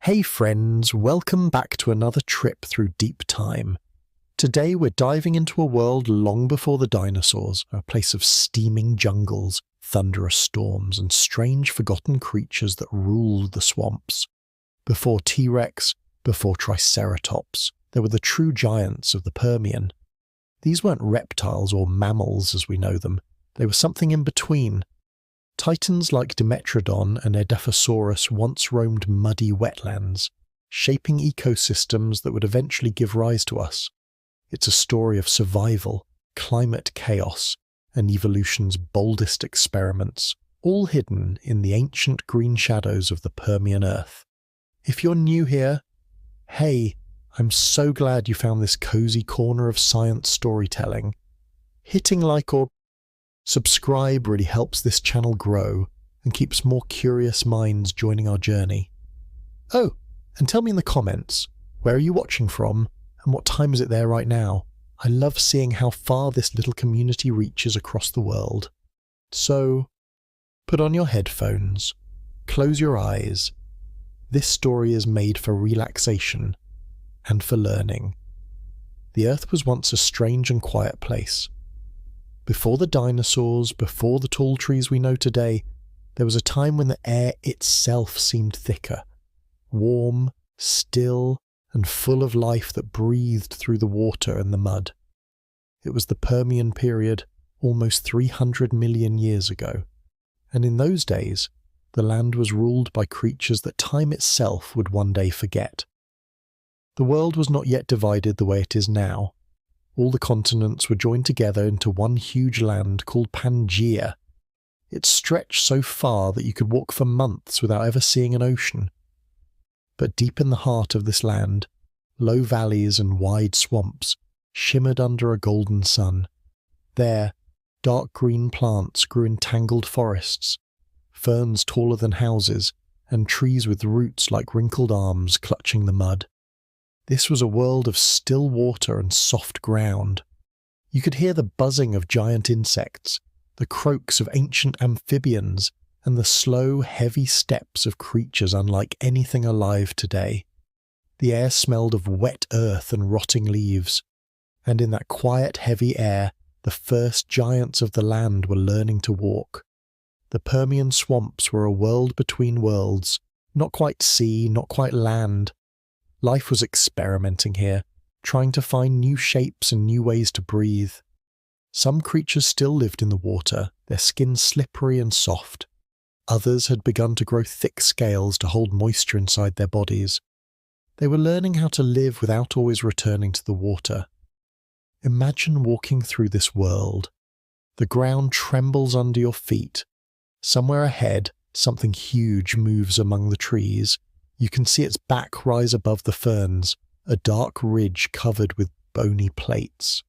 Hey friends, welcome back to another trip through deep time. Today we're diving into a world long before the dinosaurs, a place of steaming jungles, thunderous storms, and strange forgotten creatures that ruled the swamps. Before T-Rex, before Triceratops, there were the true giants of the Permian. These weren't reptiles or mammals as we know them, they were something in between. Titans like Dimetrodon and Edaphosaurus once roamed muddy wetlands, shaping ecosystems that would eventually give rise to us. It's a story of survival, climate chaos, and evolution's boldest experiments, all hidden in the ancient green shadows of the Permian Earth. If you're new here, hey, I'm so glad you found this cozy corner of science storytelling. Hitting like or subscribe really helps this channel grow and keeps more curious minds joining our journey. Oh, and tell me in the comments, where are you watching from and what time is it there right now? I love seeing how far this little community reaches across the world. So, put on your headphones, close your eyes. This story is made for relaxation and for learning. The Earth was once a strange and quiet place. Before the dinosaurs, before the tall trees we know today, there was a time when the air itself seemed thicker, warm, still, and full of life that breathed through the water and the mud. It was the Permian period, almost 300 million years ago, and in those days, the land was ruled by creatures that time itself would one day forget. The world was not yet divided the way it is now. All the continents were joined together into one huge land called Pangaea. It stretched so far that you could walk for months without ever seeing an ocean. But deep in the heart of this land, low valleys and wide swamps shimmered under a golden sun. There, dark green plants grew in tangled forests, ferns taller than houses, and trees with roots like wrinkled arms clutching the mud. This was a world of still water and soft ground. You could hear the buzzing of giant insects, the croaks of ancient amphibians, and the slow, heavy steps of creatures unlike anything alive today. The air smelled of wet earth and rotting leaves, and in that quiet, heavy air, the first giants of the land were learning to walk. The Permian swamps were a world between worlds, not quite sea, not quite land. Life was experimenting here, trying to find new shapes and new ways to breathe. Some creatures still lived in the water, their skin slippery and soft. Others had begun to grow thick scales to hold moisture inside their bodies. They were learning how to live without always returning to the water. Imagine walking through this world. The ground trembles under your feet. Somewhere ahead, something huge moves among the trees. You can see its back rise above the ferns, a dark ridge covered with bony plates.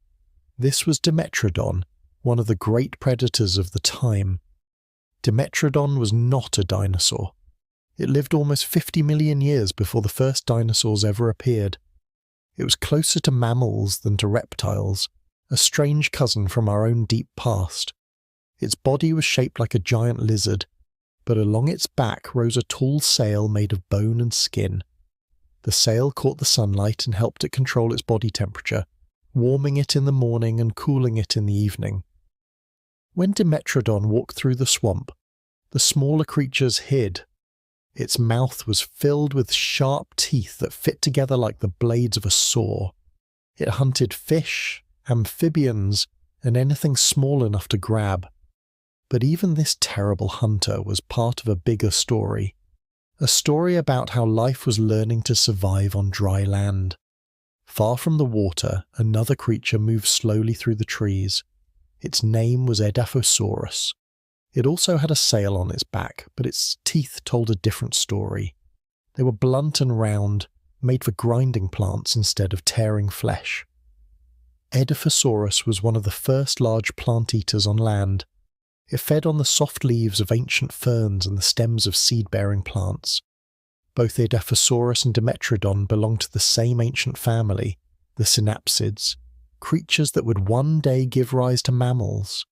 This was Dimetrodon, one of the great predators of the time. Dimetrodon was not a dinosaur. It lived almost 50 million years before the first dinosaurs ever appeared. It was closer to mammals than to reptiles, a strange cousin from our own deep past. Its body was shaped like a giant lizard, but along its back rose a tall sail made of bone and skin. The sail caught the sunlight and helped it control its body temperature, warming it in the morning and cooling it in the evening. When Dimetrodon walked through the swamp, the smaller creatures hid. Its mouth was filled with sharp teeth that fit together like the blades of a saw. It hunted fish, amphibians, and anything small enough to grab. But even this terrible hunter was part of a bigger story. A story about how life was learning to survive on dry land. Far from the water, another creature moved slowly through the trees. Its name was Edaphosaurus. It also had a sail on its back, but its teeth told a different story. They were blunt and round, made for grinding plants instead of tearing flesh. Edaphosaurus was one of the first large plant-eaters on land. It fed on the soft leaves of ancient ferns and the stems of seed-bearing plants. Both Edaphosaurus and Dimetrodon belonged to the same ancient family, the synapsids, creatures that would one day give rise to mammals.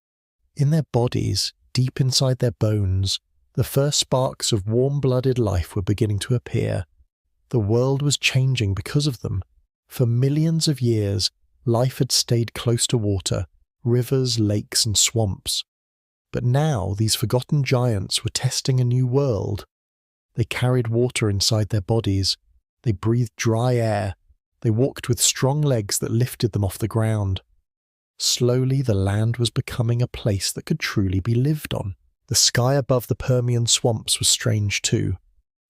In their bodies, deep inside their bones, the first sparks of warm-blooded life were beginning to appear. The world was changing because of them. For millions of years, life had stayed close to water, rivers, lakes, and swamps. But now these forgotten giants were testing a new world. They carried water inside their bodies. They breathed dry air. They walked with strong legs that lifted them off the ground. Slowly, the land was becoming a place that could truly be lived on. The sky above the Permian swamps was strange too.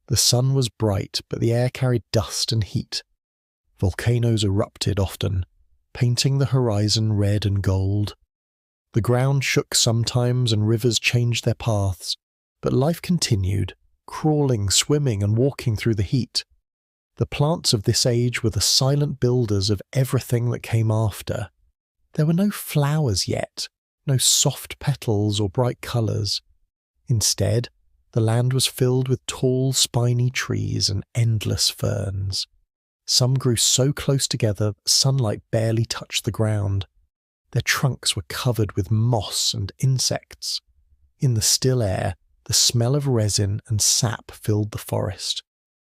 The sun was bright, but the air carried dust and heat. Volcanoes erupted often, painting the horizon red and gold. The ground shook sometimes and rivers changed their paths, but life continued, crawling, swimming, and walking through the heat. The plants of this age were the silent builders of everything that came after. There were no flowers yet, no soft petals or bright colours. Instead, the land was filled with tall, spiny trees and endless ferns. Some grew so close together that sunlight barely touched the ground. Their trunks were covered with moss and insects. In the still air, the smell of resin and sap filled the forest.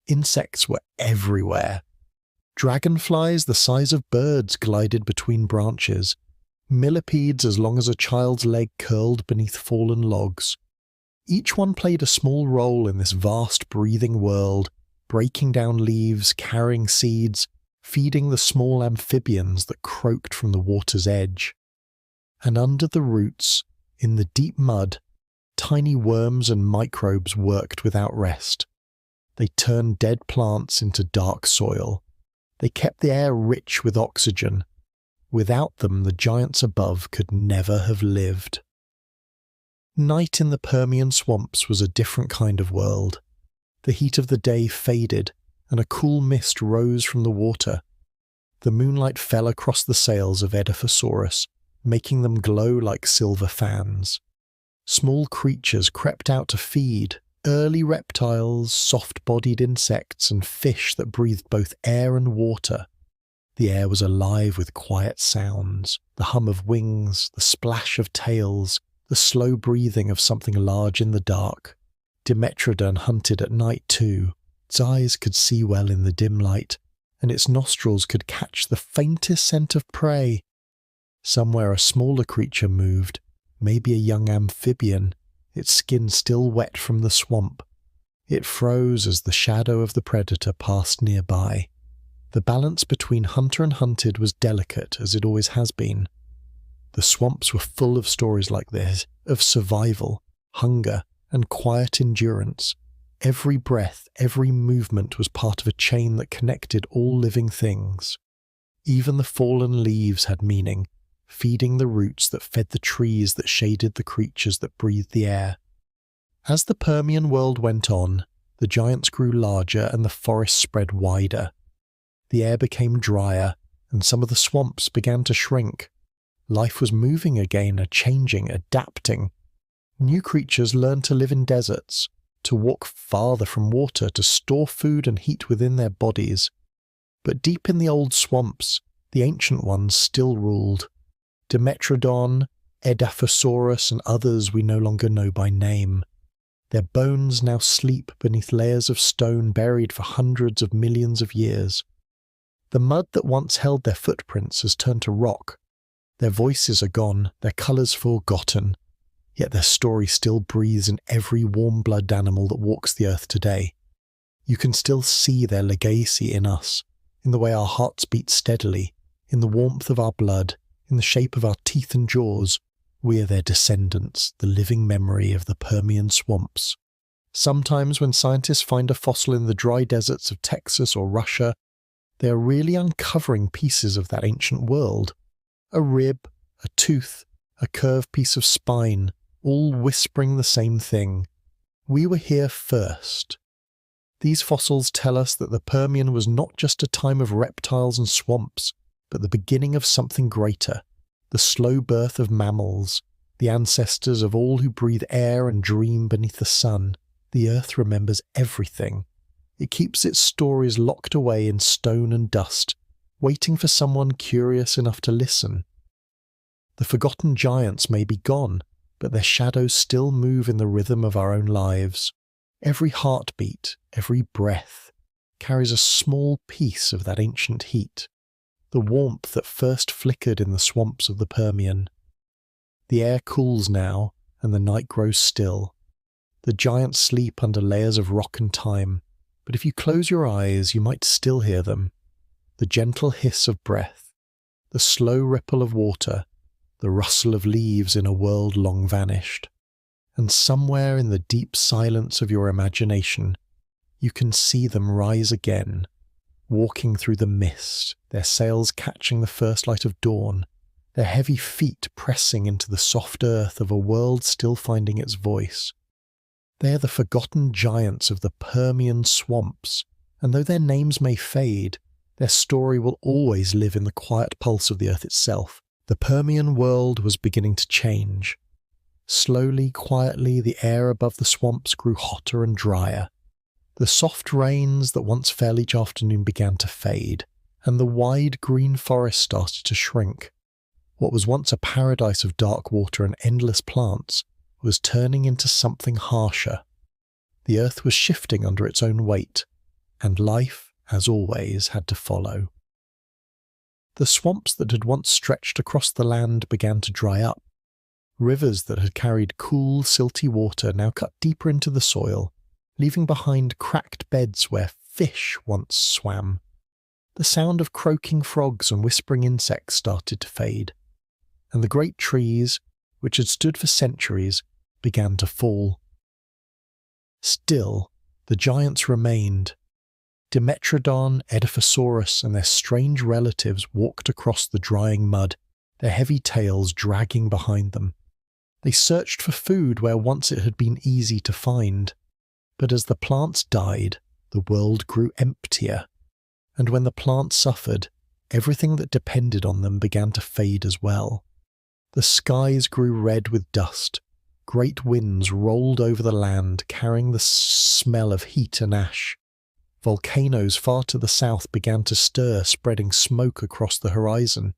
Insects were everywhere. Dragonflies the size of birds glided between branches. Millipedes as long as a child's leg curled beneath fallen logs. Each one played a small role in this vast breathing world, breaking down leaves, carrying seeds, feeding the small amphibians that croaked from the water's edge. And under the roots, in the deep mud, tiny worms and microbes worked without rest. They turned dead plants into dark soil. They kept the air rich with oxygen. Without them, the giants above could never have lived. Night in the Permian swamps was a different kind of world. The heat of the day faded, and a cool mist rose from the water. The moonlight fell across the sails of Edaphosaurus, making them glow like silver fans. Small creatures crept out to feed, early reptiles, soft-bodied insects, and fish that breathed both air and water. The air was alive with quiet sounds, the hum of wings, the splash of tails, the slow breathing of something large in the dark. Dimetrodon hunted at night too. Its eyes could see well in the dim light, and its nostrils could catch the faintest scent of prey. Somewhere a smaller creature moved, maybe a young amphibian, its skin still wet from the swamp. It froze as the shadow of the predator passed nearby. The balance between hunter and hunted was delicate, as it always has been. The swamps were full of stories like this, of survival, hunger, and quiet endurance. Every breath, every movement was part of a chain that connected all living things. Even the fallen leaves had meaning, feeding the roots that fed the trees that shaded the creatures that breathed the air. As the Permian world went on, the giants grew larger and the forests spread wider. The air became drier, and some of the swamps began to shrink. Life was moving again, changing, adapting. New creatures learned to live in deserts, to walk farther from water, to store food and heat within their bodies. But deep in the old swamps, the ancient ones still ruled. Dimetrodon, Edaphosaurus, and others we no longer know by name. Their bones now sleep beneath layers of stone buried for hundreds of millions of years. The mud that once held their footprints has turned to rock. Their voices are gone, their colours forgotten, yet their story still breathes in every warm-blooded animal that walks the earth today. You can still see their legacy in us, in the way our hearts beat steadily, in the warmth of our blood, in the shape of our teeth and jaws. We are their descendants, the living memory of the Permian swamps. Sometimes when scientists find a fossil in the dry deserts of Texas or Russia, they are really uncovering pieces of that ancient world. A rib, a tooth, a curved piece of spine, all whispering the same thing. We were here first. These fossils tell us that the Permian was not just a time of reptiles and swamps, but the beginning of something greater, the slow birth of mammals, the ancestors of all who breathe air and dream beneath the sun. The earth remembers everything. It keeps its stories locked away in stone and dust, waiting for someone curious enough to listen. The forgotten giants may be gone, but their shadows still move in the rhythm of our own lives. Every heartbeat, every breath, carries a small piece of that ancient heat, the warmth that first flickered in the swamps of the Permian. The air cools now, and the night grows still. The giants sleep under layers of rock and time, but if you close your eyes, you might still hear them. The gentle hiss of breath, the slow ripple of water, the rustle of leaves in a world long vanished. And somewhere in the deep silence of your imagination, you can see them rise again, walking through the mist, their sails catching the first light of dawn, their heavy feet pressing into the soft earth of a world still finding its voice. They are the forgotten giants of the Permian swamps, and though their names may fade, their story will always live in the quiet pulse of the earth itself. The Permian world was beginning to change. Slowly, quietly, the air above the swamps grew hotter and drier. The soft rains that once fell each afternoon began to fade, and the wide green forest started to shrink. What was once a paradise of dark water and endless plants was turning into something harsher. The earth was shifting under its own weight, and life, as always, had to follow. The swamps that had once stretched across the land began to dry up. Rivers that had carried cool, silty water now cut deeper into the soil, leaving behind cracked beds where fish once swam. The sound of croaking frogs and whispering insects started to fade, and the great trees, which had stood for centuries, began to fall. Still, the giants remained. Dimetrodon, Edaphosaurus, and their strange relatives walked across the drying mud, their heavy tails dragging behind them. They searched for food where once it had been easy to find. But as the plants died, the world grew emptier. And when the plants suffered, everything that depended on them began to fade as well. The skies grew red with dust. Great winds rolled over the land, carrying the smell of heat and ash. Volcanoes far to the south began to stir, spreading smoke across the horizon.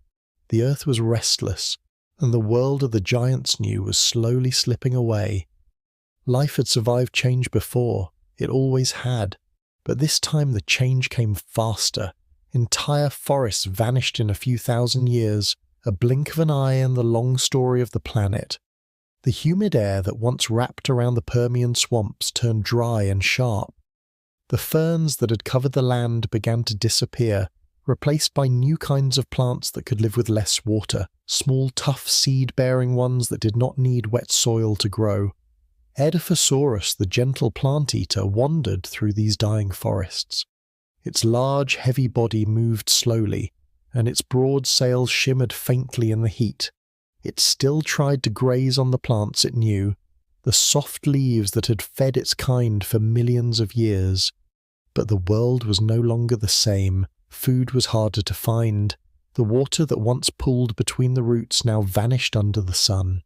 The earth was restless, and the world of the giants knew was slowly slipping away. Life had survived change before, it always had, but this time the change came faster. Entire forests vanished in a few thousand years, a blink of an eye and the long story of the planet. The humid air that once wrapped around the Permian swamps turned dry and sharp. The ferns that had covered the land began to disappear, replaced by new kinds of plants that could live with less water, small tough seed-bearing ones that did not need wet soil to grow. Edaphosaurus, the gentle plant-eater, wandered through these dying forests. Its large, heavy body moved slowly, and its broad sails shimmered faintly in the heat. It still tried to graze on the plants it knew, the soft leaves that had fed its kind for millions of years. But the world was no longer the same. Food was harder to find. The water that once pooled between the roots now vanished under the sun.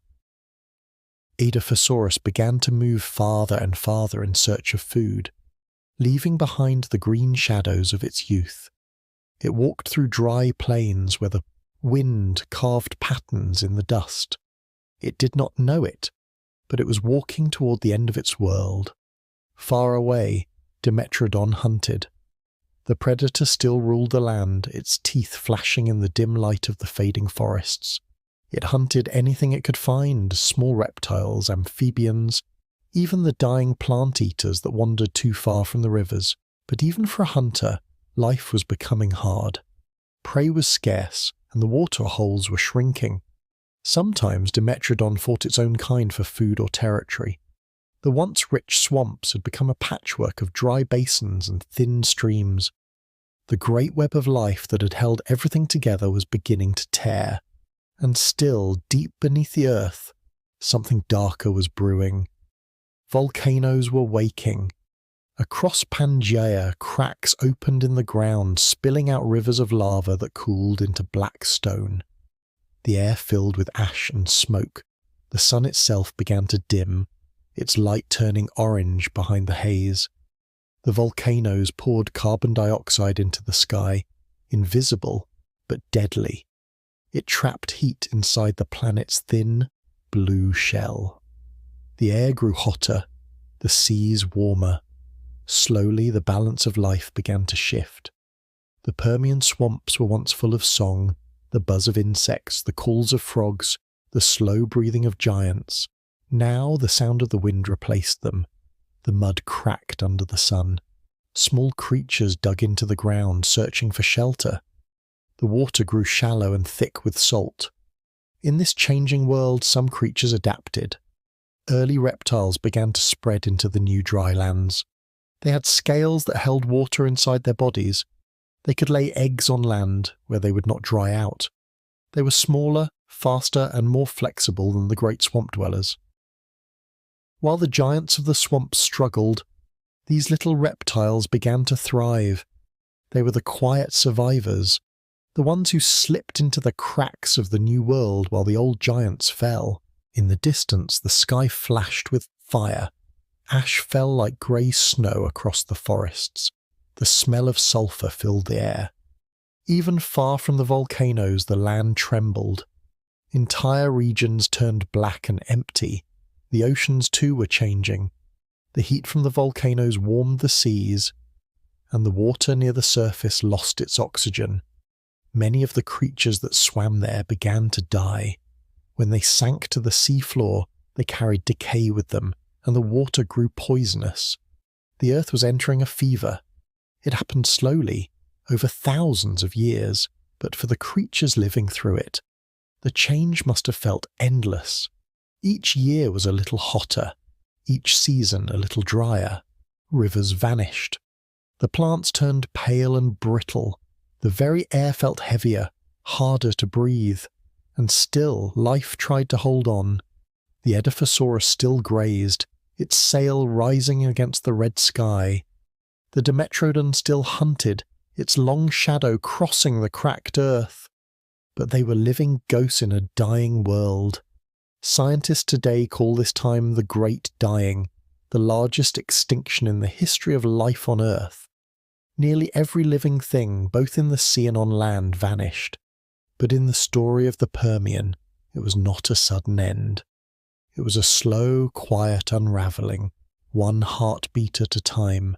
Edaphosaurus began to move farther and farther in search of food, leaving behind the green shadows of its youth. It walked through dry plains where the wind carved patterns in the dust. It did not know it, but it was walking toward the end of its world. Far away, Dimetrodon hunted. The predator still ruled the land, its teeth flashing in the dim light of the fading forests. It hunted anything it could find, small reptiles, amphibians, even the dying plant-eaters that wandered too far from the rivers. But even for a hunter, life was becoming hard. Prey was scarce, and the water holes were shrinking. Sometimes Dimetrodon fought its own kind for food or territory. The once rich swamps had become a patchwork of dry basins and thin streams. The great web of life that had held everything together was beginning to tear. And still, deep beneath the earth, something darker was brewing. Volcanoes were waking. Across Pangaea, cracks opened in the ground, spilling out rivers of lava that cooled into black stone. The air filled with ash and smoke. The sun itself began to dim, its light turning orange behind the haze. The volcanoes poured carbon dioxide into the sky, invisible but deadly. It trapped heat inside the planet's thin, blue shell. The air grew hotter, the seas warmer. Slowly, the balance of life began to shift. The Permian swamps were once full of song, the buzz of insects, the calls of frogs, the slow breathing of giants. Now the sound of the wind replaced them. The mud cracked under the sun. Small creatures dug into the ground, searching for shelter. The water grew shallow and thick with salt. In this changing world, some creatures adapted. Early reptiles began to spread into the new dry lands. They had scales that held water inside their bodies. They could lay eggs on land, where they would not dry out. They were smaller, faster, and more flexible than the great swamp dwellers. While the giants of the swamps struggled, these little reptiles began to thrive. They were the quiet survivors, the ones who slipped into the cracks of the new world while the old giants fell. In the distance, the sky flashed with fire. Ash fell like grey snow across the forests. The smell of sulphur filled the air. Even far from the volcanoes, the land trembled. Entire regions turned black and empty. The oceans too were changing. The heat from the volcanoes warmed the seas, and the water near the surface lost its oxygen. Many of the creatures that swam there began to die. When they sank to the sea floor, they carried decay with them, and the water grew poisonous. The earth was entering a fever. It happened slowly, over thousands of years, but for the creatures living through it, the change must have felt endless. Each year was a little hotter, each season a little drier. Rivers vanished. The plants turned pale and brittle. The very air felt heavier, harder to breathe, and still life tried to hold on. The Edaphosaurus still grazed, its sail rising against the red sky. The Dimetrodon still hunted, its long shadow crossing the cracked earth. But they were living ghosts in a dying world. Scientists today call this time the Great Dying, the largest extinction in the history of life on Earth. Nearly every living thing, both in the sea and on land, vanished. But in the story of the Permian, it was not a sudden end. It was a slow, quiet unravelling, one heartbeat at a time.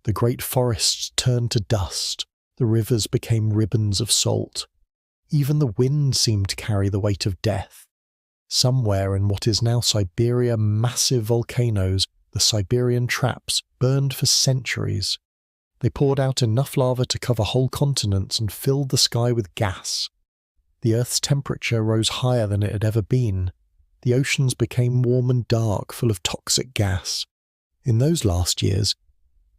The great forests turned to dust, the rivers became ribbons of salt. Even the wind seemed to carry the weight of death. Somewhere in what is now Siberia, massive volcanoes, the Siberian traps, burned for centuries. They poured out enough lava to cover whole continents and filled the sky with gas. The Earth's temperature rose higher than it had ever been. The oceans became warm and dark, full of toxic gas. In those last years,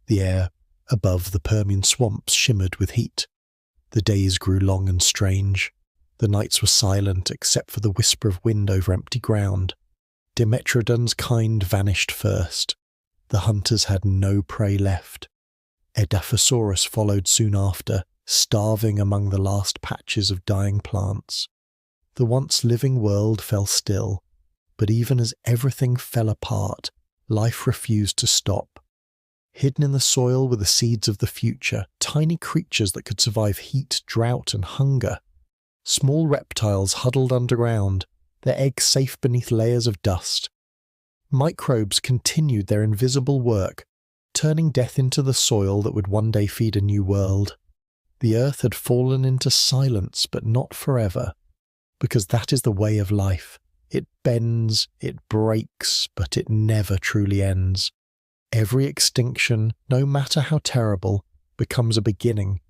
the air above the Permian swamps shimmered with heat. The days grew long and strange. The nights were silent except for the whisper of wind over empty ground. Dimetrodon's kind vanished first. The hunters had no prey left. Edaphosaurus followed soon after, starving among the last patches of dying plants. The once living world fell still, but even as everything fell apart, life refused to stop. Hidden in the soil were the seeds of the future, tiny creatures that could survive heat, drought, and hunger. Small reptiles huddled underground, their eggs safe beneath layers of dust. Microbes continued their invisible work, turning death into the soil that would one day feed a new world. The earth had fallen into silence, but not forever, because that is the way of life. It bends, it breaks, but it never truly ends. Every extinction, no matter how terrible, becomes a beginning,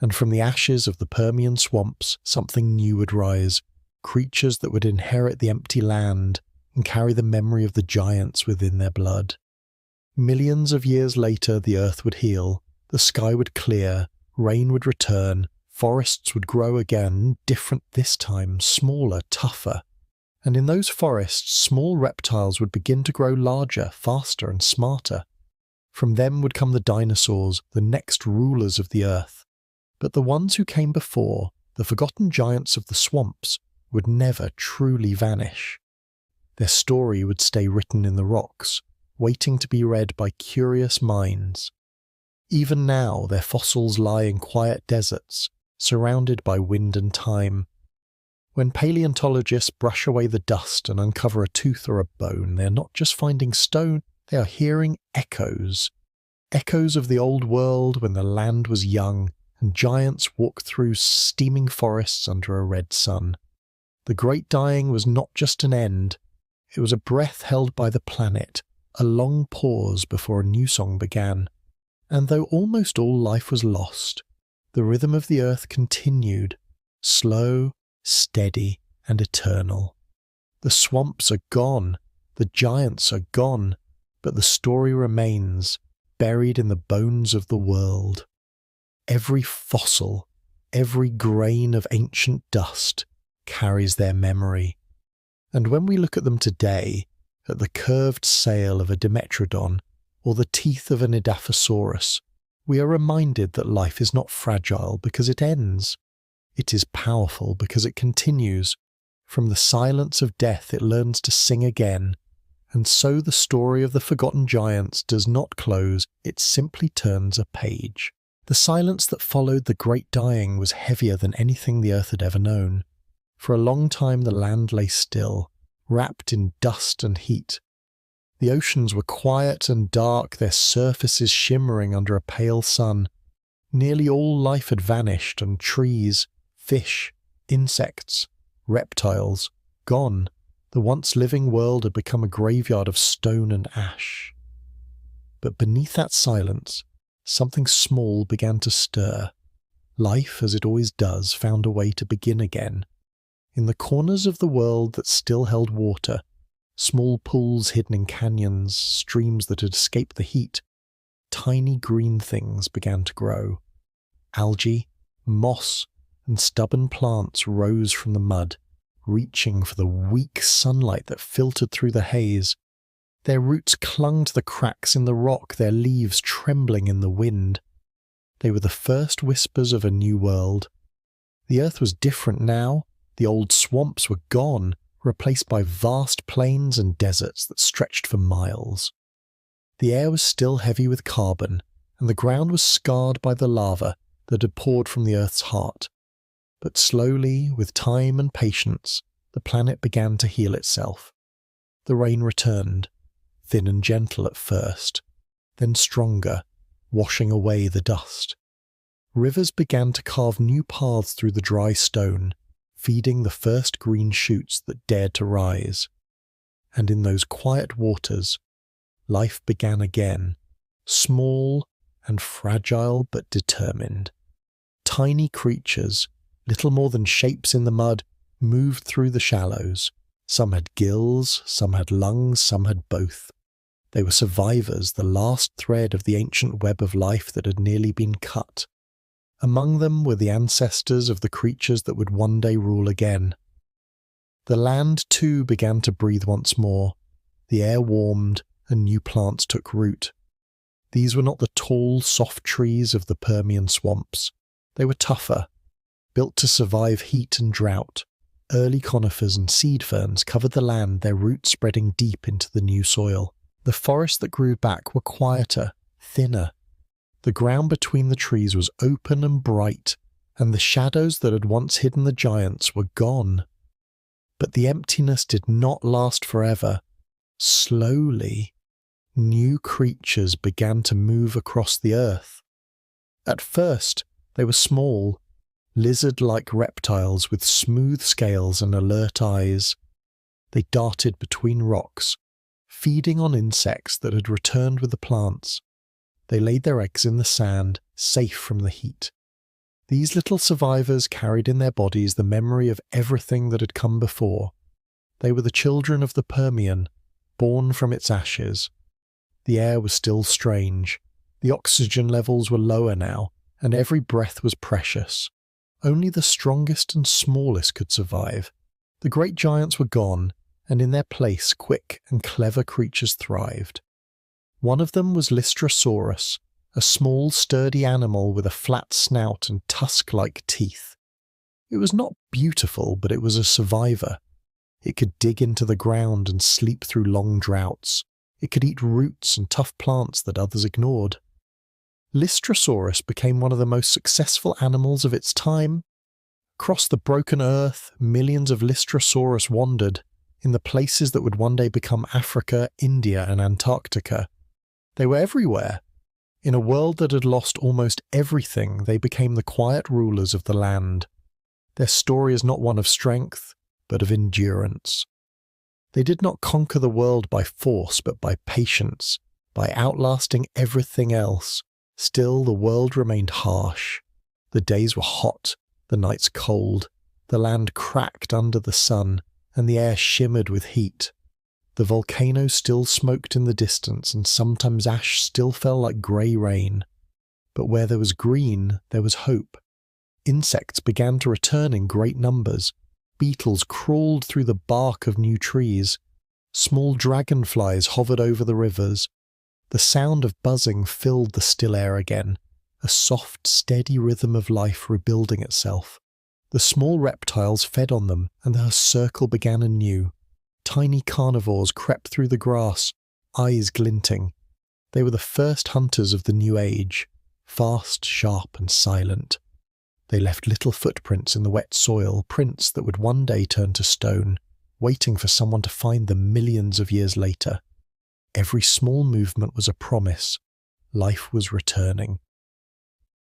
and from the ashes of the Permian swamps something new would rise, creatures that would inherit the empty land and carry the memory of the giants within their blood. Millions of years later the earth would heal, the sky would clear, rain would return, forests would grow again, different this time, smaller, tougher. And in those forests, small reptiles would begin to grow larger, faster, and smarter. From them would come the dinosaurs, the next rulers of the earth. But the ones who came before, the forgotten giants of the swamps, would never truly vanish. Their story would stay written in the rocks, waiting to be read by curious minds. Even now, their fossils lie in quiet deserts, surrounded by wind and time. When paleontologists brush away the dust and uncover a tooth or a bone, they are not just finding stone, they are hearing echoes. Echoes of the old world when the land was young and giants walked through steaming forests under a red sun. The great dying was not just an end, it was a breath held by the planet, a long pause before a new song began. And though almost all life was lost, the rhythm of the earth continued, slow, steady, and eternal. The swamps are gone, the giants are gone, but the story remains, buried in the bones of the world. Every fossil, every grain of ancient dust carries their memory. And when we look at them today, at the curved sail of a Dimetrodon or the teeth of an Edaphosaurus, we are reminded that life is not fragile because it ends. It is powerful because it continues. From the silence of death it learns to sing again. And so the story of the forgotten giants does not close, it simply turns a page. The silence that followed the great dying was heavier than anything the earth had ever known. For a long time the land lay still, wrapped in dust and heat. The oceans were quiet and dark, their surfaces shimmering under a pale sun. Nearly all life had vanished, and trees, fish, insects, reptiles, gone. The once living world had become a graveyard of stone and ash. But beneath that silence, something small began to stir. Life, as it always does, found a way to begin again. In the corners of the world that still held water, small pools hidden in canyons, streams that had escaped the heat, tiny green things began to grow. Algae, moss, and stubborn plants rose from the mud, reaching for the weak sunlight that filtered through the haze. Their roots clung to the cracks in the rock, their leaves trembling in the wind. They were the first whispers of a new world. The earth was different now. The old swamps were gone, replaced by vast plains and deserts that stretched for miles. The air was still heavy with carbon, and the ground was scarred by the lava that had poured from the earth's heart. But slowly, with time and patience, the planet began to heal itself. The rain returned, thin and gentle at first, then stronger, washing away the dust. Rivers began to carve new paths through the dry stone, feeding the first green shoots that dared to rise. And in those quiet waters, life began again, small and fragile but determined. Tiny creatures, little more than shapes in the mud, moved through the shallows. Some had gills, some had lungs, some had both. They were survivors, the last thread of the ancient web of life that had nearly been cut. Among them were the ancestors of the creatures that would one day rule again. The land, too, began to breathe once more. The air warmed, and new plants took root. These were not the tall, soft trees of the Permian swamps. They were tougher, built to survive heat and drought. Early conifers and seed ferns covered the land, their roots spreading deep into the new soil. The forests that grew back were quieter, thinner. The ground between the trees was open and bright, and the shadows that had once hidden the giants were gone. But the emptiness did not last forever. Slowly, new creatures began to move across the earth. At first, they were small, lizard-like reptiles with smooth scales and alert eyes. They darted between rocks, feeding on insects that had returned with the plants. They laid their eggs in the sand, safe from the heat. These little survivors carried in their bodies the memory of everything that had come before. They were the children of the Permian, born from its ashes. The air was still strange. The oxygen levels were lower now, and every breath was precious. Only the strongest and smallest could survive. The great giants were gone, and in their place quick and clever creatures thrived. One of them was Lystrosaurus, a small, sturdy animal with a flat snout and tusk-like teeth. It was not beautiful, but it was a survivor. It could dig into the ground and sleep through long droughts. It could eat roots and tough plants that others ignored. Lystrosaurus became one of the most successful animals of its time. Across the broken earth, millions of Lystrosaurus wandered, in the places that would one day become Africa, India, and Antarctica. They were everywhere. In a world that had lost almost everything, they became the quiet rulers of the land. Their story is not one of strength, but of endurance. They did not conquer the world by force, but by patience, by outlasting everything else. Still, the world remained harsh. The days were hot, the nights cold, the land cracked under the sun, and the air shimmered with heat. The volcano still smoked in the distance, and sometimes ash still fell like grey rain. But where there was green, there was hope. Insects began to return in great numbers. Beetles crawled through the bark of new trees. Small dragonflies hovered over the rivers. The sound of buzzing filled the still air again, a soft, steady rhythm of life rebuilding itself. The small reptiles fed on them, and the circle began anew. Tiny carnivores crept through the grass, eyes glinting. They were the first hunters of the new age, fast, sharp, and silent. They left little footprints in the wet soil, prints that would one day turn to stone, waiting for someone to find them millions of years later. Every small movement was a promise. Life was returning.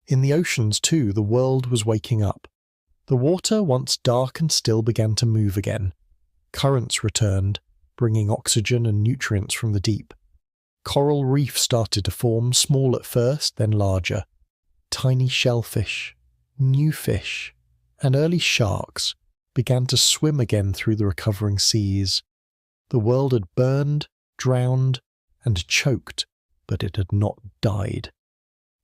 In the oceans, too, the world was waking up. The water, once dark and still, began to move again. Currents returned, bringing oxygen and nutrients from the deep. Coral reefs started to form, small at first, then larger. Tiny shellfish, new fish, and early sharks began to swim again through the recovering seas. The world had burned, drowned, and choked, but it had not died.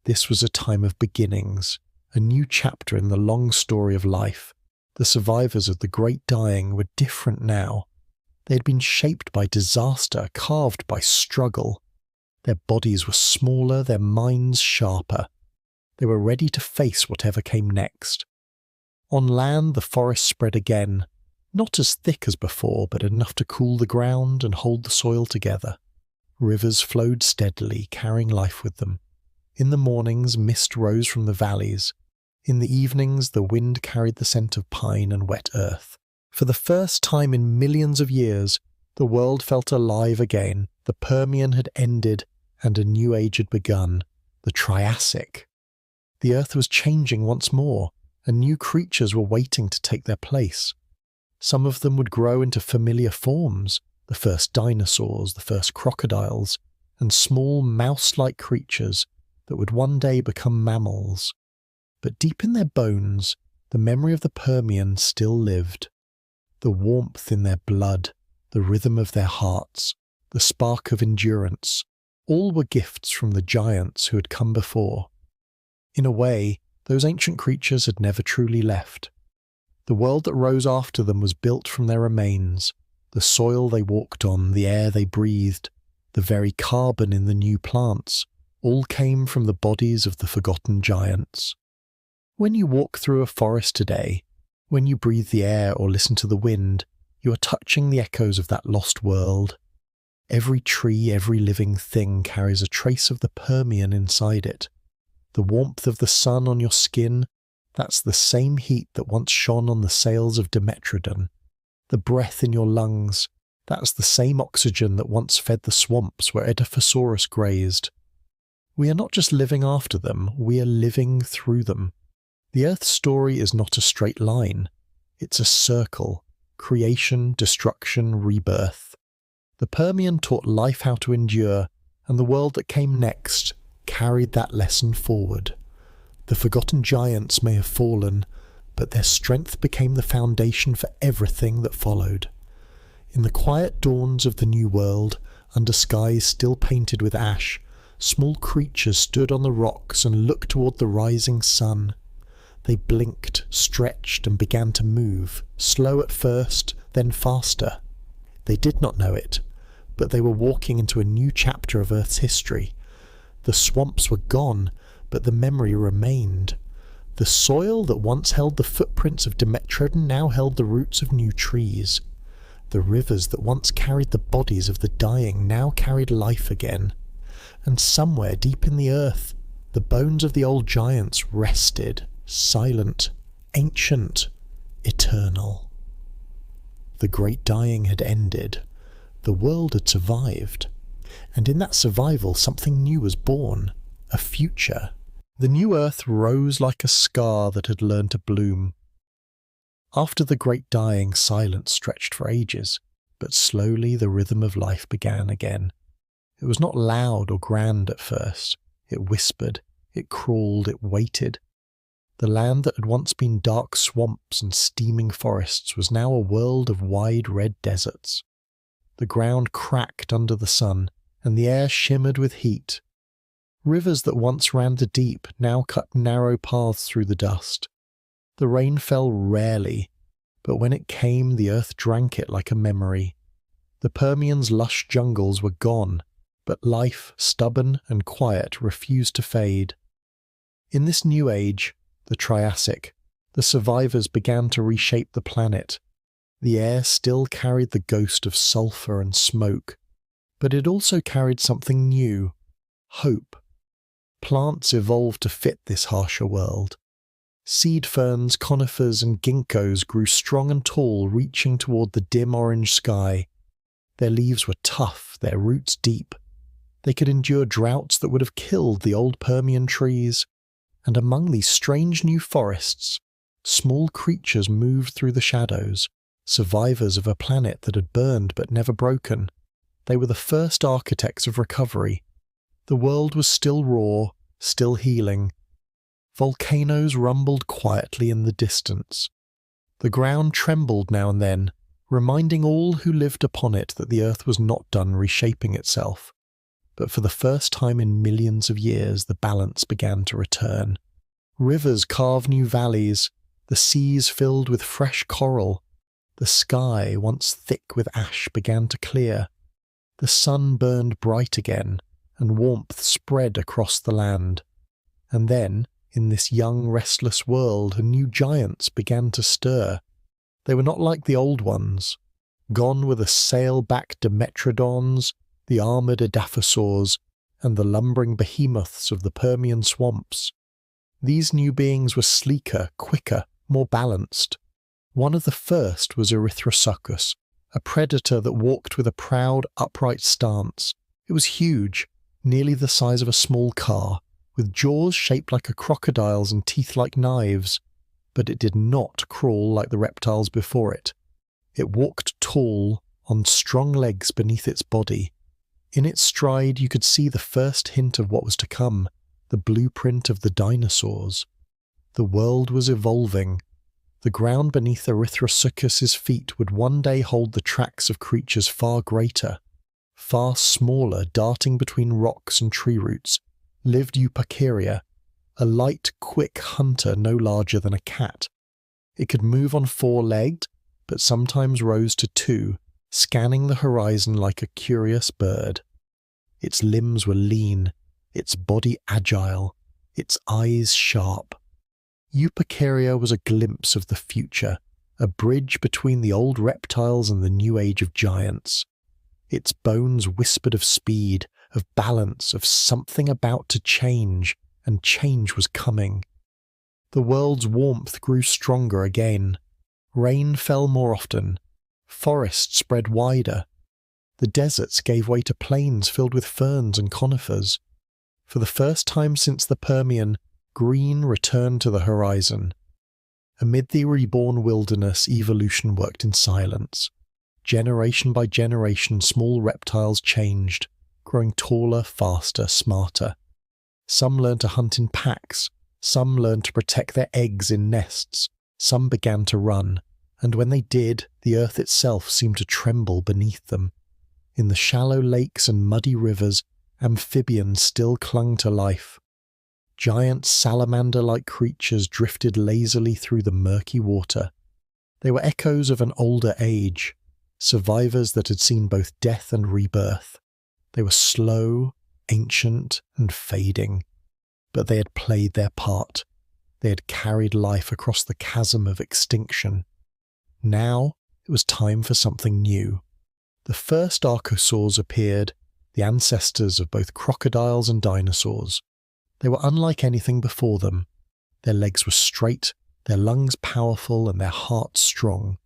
This was a time of beginnings, a new chapter in the long story of life. The survivors of the Great Dying were different now. They had been shaped by disaster, carved by struggle. Their bodies were smaller, their minds sharper. They were ready to face whatever came next. On land, the forest spread again, not as thick as before, but enough to cool the ground and hold the soil together. Rivers flowed steadily, carrying life with them. In the mornings, mist rose from the valleys. In the evenings, the wind carried the scent of pine and wet earth. For the first time in millions of years, the world felt alive again. The Permian had ended, and a new age had begun, the Triassic. The earth was changing once more, and new creatures were waiting to take their place. Some of them would grow into familiar forms, the first dinosaurs, the first crocodiles, and small mouse-like creatures that would one day become mammals. But deep in their bones, the memory of the Permian still lived. The warmth in their blood, the rhythm of their hearts, the spark of endurance, all were gifts from the giants who had come before. In a way, those ancient creatures had never truly left. The world that rose after them was built from their remains, the soil they walked on, the air they breathed, the very carbon in the new plants, all came from the bodies of the forgotten giants. When you walk through a forest today, when you breathe the air or listen to the wind, you are touching the echoes of that lost world. Every tree, every living thing carries a trace of the Permian inside it. The warmth of the sun on your skin, that's the same heat that once shone on the sails of Dimetrodon. The breath in your lungs, that's the same oxygen that once fed the swamps where Edaphosaurus grazed. We are not just living after them, we are living through them. The Earth's story is not a straight line. It's a circle. Creation, destruction, rebirth. The Permian taught life how to endure, and the world that came next carried that lesson forward. The forgotten giants may have fallen, but their strength became the foundation for everything that followed. In the quiet dawns of the new world, under skies still painted with ash, small creatures stood on the rocks and looked toward the rising sun. They blinked, stretched, and began to move, slow at first, then faster. They did not know it, but they were walking into a new chapter of Earth's history. The swamps were gone, but the memory remained. The soil that once held the footprints of Dimetrodon now held the roots of new trees. The rivers that once carried the bodies of the dying now carried life again. And somewhere deep in the earth, the bones of the old giants rested, silent, ancient, eternal. The Great Dying had ended. The world had survived. And in that survival, something new was born. a future. The new Earth rose like a scar that had learned to bloom. After the great dying, silence stretched for ages, but slowly the rhythm of life began again. It was not loud or grand at first. It whispered, it crawled, it waited. The land that had once been dark swamps and steaming forests was now a world of wide red deserts. The ground cracked under the sun, and the air shimmered with heat. Rivers that once ran the deep now cut narrow paths through the dust. The rain fell rarely, but when it came, the earth drank it like a memory. The Permian's lush jungles were gone, but life, stubborn and quiet, refused to fade. In this new age, the Triassic, the survivors began to reshape the planet. The air still carried the ghost of sulfur and smoke, but it also carried something new: hope. Plants evolved to fit this harsher world. Seed ferns, conifers and ginkgos grew strong and tall, reaching toward the dim orange sky. Their leaves were tough, their roots deep. They could endure droughts that would have killed the old Permian trees. And among these strange new forests, small creatures moved through the shadows, survivors of a planet that had burned but never broken. They were the first architects of recovery. The world was still raw, still healing. Volcanoes rumbled quietly in the distance. The ground trembled now and then, reminding all who lived upon it that the earth was not done reshaping itself. But for the first time in millions of years, the balance began to return. Rivers carved new valleys, the seas filled with fresh coral. The sky, once thick with ash, began to clear. The sun burned bright again, and warmth spread across the land. And then, in this young, restless world, new giants began to stir. They were not like the old ones. Gone were the sail-backed Dimetrodons, the armoured Edaphosaurs, and the lumbering behemoths of the Permian swamps. These new beings were sleeker, quicker, more balanced. One of the first was Erythrosuchus, a predator that walked with a proud, upright stance. It was huge, nearly the size of a small car, with jaws shaped like a crocodile's and teeth like knives. But it did not crawl like the reptiles before it. It walked tall, on strong legs beneath its body. In its stride you could see the first hint of what was to come, the blueprint of the dinosaurs. The world was evolving. The ground beneath Erythrosuchus's feet would one day hold the tracks of creatures far greater. Far smaller, darting between rocks and tree roots, lived Eupakeria, a light, quick hunter no larger than a cat. It could move on 4-legged, but sometimes rose to 2, scanning the horizon like a curious bird. Its limbs were lean, its body agile, its eyes sharp. Eupakeria was a glimpse of the future, a bridge between the old reptiles and the new age of giants. Its bones whispered of speed, of balance, of something about to change, and change was coming. The world's warmth grew stronger again. Rain fell more often. Forests spread wider. The deserts gave way to plains filled with ferns and conifers. For the first time since the Permian, green returned to the horizon. Amid the reborn wilderness, evolution worked in silence. Generation by generation, small reptiles changed, growing taller, faster, smarter. Some learned to hunt in packs, some learned to protect their eggs in nests, some began to run, and when they did, the earth itself seemed to tremble beneath them. In the shallow lakes and muddy rivers, amphibians still clung to life. Giant salamander-like creatures drifted lazily through the murky water. They were echoes of an older age, survivors that had seen both death and rebirth. They were slow, ancient, and fading, but they had played their part. They had carried life across the chasm of extinction. Now it was time for something new. The first archosaurs appeared, the ancestors of both crocodiles and dinosaurs. They were unlike anything before them. Their legs were straight, their lungs powerful, and their hearts strong.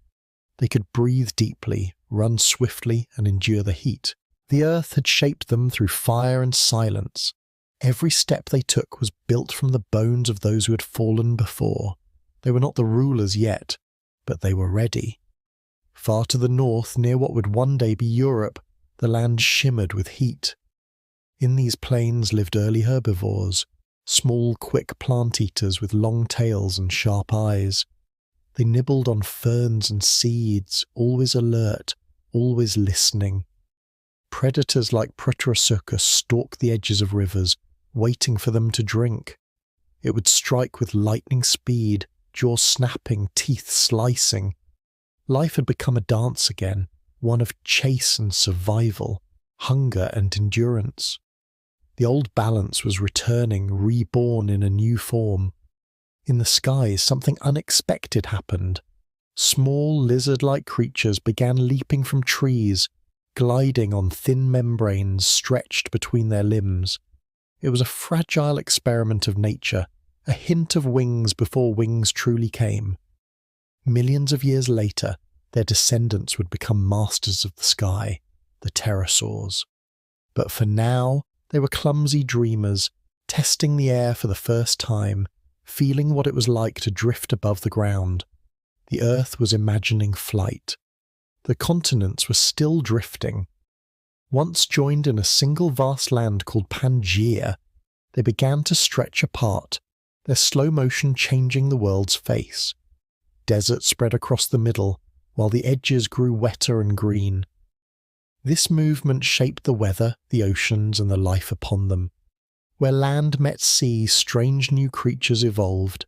They could breathe deeply, run swiftly, and endure the heat. The earth had shaped them through fire and silence. Every step they took was built from the bones of those who had fallen before. They were not the rulers yet, but they were ready. Far to the north, near what would one day be Europe, the land shimmered with heat. In these plains lived early herbivores, small, quick plant-eaters with long tails and sharp eyes. They nibbled on ferns and seeds, always alert, always listening. Predators like Proterosuchus stalked the edges of rivers, waiting for them to drink. It would strike with lightning speed, jaws snapping, teeth slicing. Life had become a dance again, one of chase and survival, hunger and endurance. The old balance was returning, reborn in a new form. In the skies, something unexpected happened. Small lizard-like creatures began leaping from trees, gliding on thin membranes stretched between their limbs. It was a fragile experiment of nature, a hint of wings before wings truly came. Millions of years later, their descendants would become masters of the sky, the pterosaurs. But for now, they were clumsy dreamers, testing the air for the first time, feeling what it was like to drift above the ground. The Earth was imagining flight. The continents were still drifting. Once joined in a single vast land called Pangaea, they began to stretch apart, their slow motion changing the world's face. Desert spread across the middle, while the edges grew wetter and green. This movement shaped the weather, the oceans, and the life upon them. Where land met sea, strange new creatures evolved.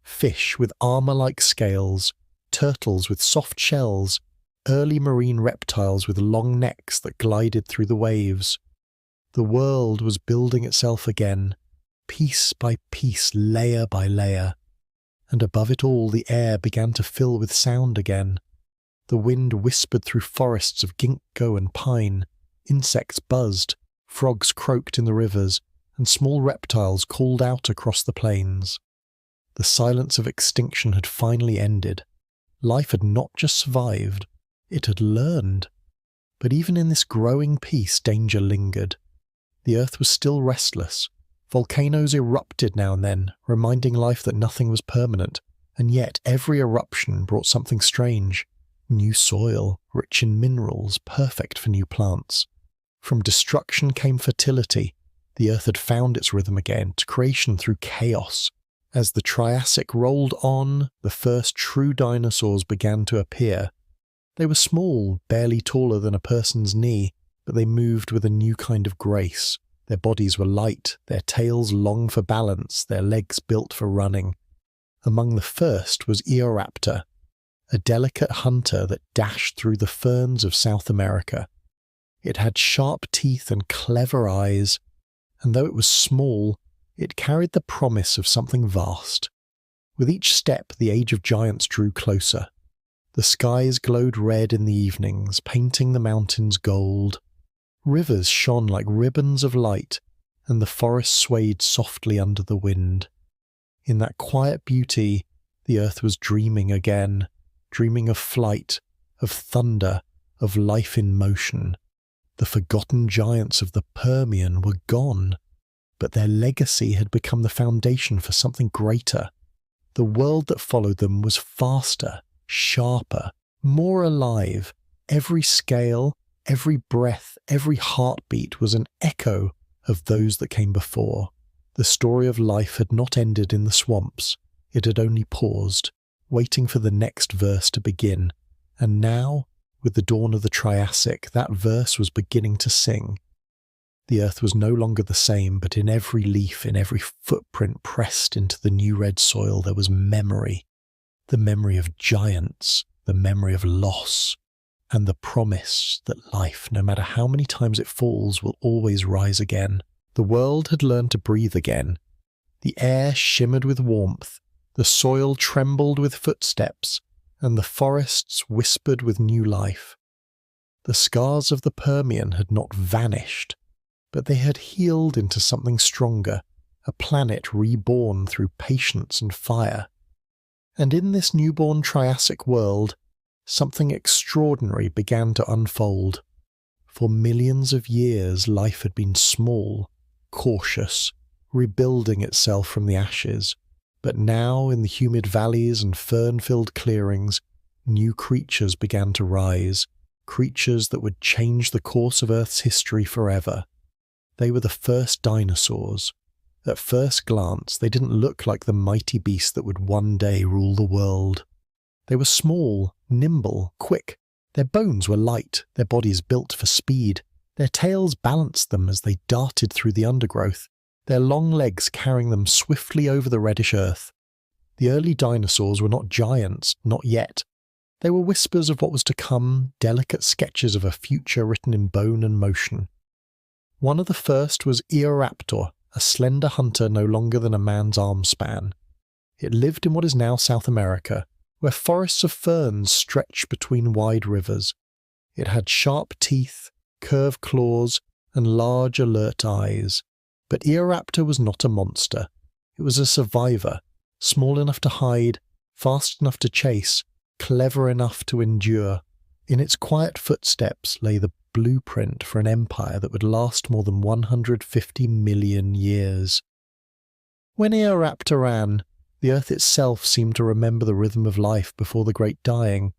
Fish with armour-like scales, turtles with soft shells, early marine reptiles with long necks that glided through the waves. The world was building itself again, piece by piece, layer by layer. And above it all, the air began to fill with sound again. The wind whispered through forests of ginkgo and pine, insects buzzed, frogs croaked in the rivers, and small reptiles called out across the plains. The silence of extinction had finally ended. Life had not just survived, it had learned. But even in this growing peace, danger lingered. The earth was still restless. Volcanoes erupted now and then, reminding life that nothing was permanent, and yet every eruption brought something strange. New soil, rich in minerals, perfect for new plants. From destruction came fertility. The earth had found its rhythm again, to creation through chaos. As the Triassic rolled on, the first true dinosaurs began to appear. They were small, barely taller than a person's knee, but they moved with a new kind of grace. Their bodies were light, their tails long for balance, their legs built for running. Among the first was Eoraptor, a delicate hunter that dashed through the ferns of South America. It had sharp teeth and clever eyes, and though it was small, it carried the promise of something vast. With each step, the age of giants drew closer. The skies glowed red in the evenings, painting the mountains gold. Rivers shone like ribbons of light, and the forest swayed softly under the wind. In that quiet beauty, the earth was dreaming again, dreaming of flight, of thunder, of life in motion. The forgotten giants of the Permian were gone, but their legacy had become the foundation for something greater. The world that followed them was faster, sharper, more alive. Every scale, every breath, every heartbeat was an echo of those that came before. The story of life had not ended in the swamps. It had only paused, waiting for the next verse to begin. And now, with the dawn of the Triassic, that verse was beginning to sing. The earth was no longer the same, but in every leaf, in every footprint pressed into the new red soil, there was memory. The memory of giants, the memory of loss, and the promise that life, no matter how many times it falls, will always rise again. The world had learned to breathe again. The air shimmered with warmth, the soil trembled with footsteps, and the forests whispered with new life. The scars of the Permian had not vanished, but they had healed into something stronger, a planet reborn through patience and fire. And in this newborn Triassic world, something extraordinary began to unfold. For millions of years, life had been small, cautious, rebuilding itself from the ashes. But now, in the humid valleys and fern-filled clearings, new creatures began to rise, creatures that would change the course of Earth's history forever. They were the first dinosaurs. At first glance, they didn't look like the mighty beast that would one day rule the world. They were small, nimble, quick. Their bones were light, their bodies built for speed. Their tails balanced them as they darted through the undergrowth, their long legs carrying them swiftly over the reddish earth. The early dinosaurs were not giants, not yet. They were whispers of what was to come, delicate sketches of a future written in bone and motion. One of the first was Eoraptor, a slender hunter no longer than a man's arm span. It lived in what is now South America, where forests of ferns stretched between wide rivers. It had sharp teeth, curved claws, and large, alert eyes. But Eoraptor was not a monster. It was a survivor, small enough to hide, fast enough to chase, clever enough to endure. In its quiet footsteps lay the blueprint for an empire that would last more than 150 million years. When Eoraptor ran, the earth itself seemed to remember the rhythm of life before the great dying.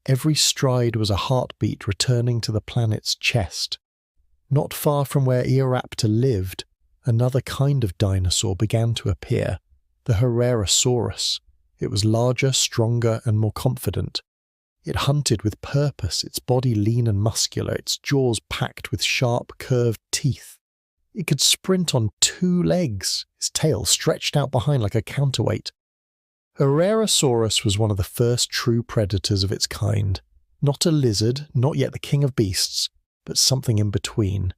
Every stride was a heartbeat returning to the planet's chest. Not far from where Eoraptor lived, another kind of dinosaur began to appear, the Herrerasaurus. It was larger, stronger, and more confident. It hunted with purpose, its body lean and muscular, its jaws packed with sharp, curved teeth. It could sprint on 2 legs, its tail stretched out behind like a counterweight. Herrerasaurus was one of the first true predators of its kind. Not a lizard, not yet the king of beasts, but something in between.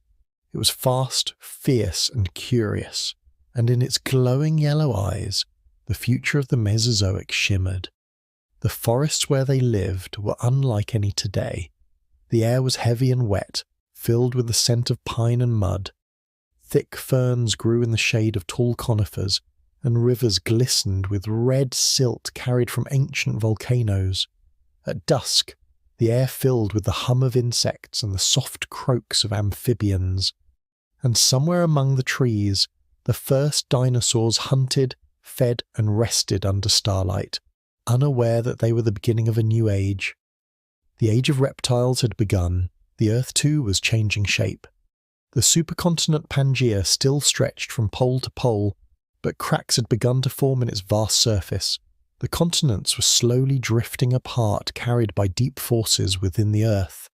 It was fast, fierce, and curious, and in its glowing yellow eyes, the future of the Mesozoic shimmered. The forests where they lived were unlike any today. The air was heavy and wet, filled with the scent of pine and mud. Thick ferns grew in the shade of tall conifers, and rivers glistened with red silt carried from ancient volcanoes. At dusk, the air filled with the hum of insects and the soft croaks of amphibians. And somewhere among the trees, the first dinosaurs hunted, fed, and rested under starlight, unaware that they were the beginning of a new age. The age of reptiles had begun. The Earth too was changing shape. The supercontinent Pangaea still stretched from pole to pole, but cracks had begun to form in its vast surface. The continents were slowly drifting apart, carried by deep forces within the Earth.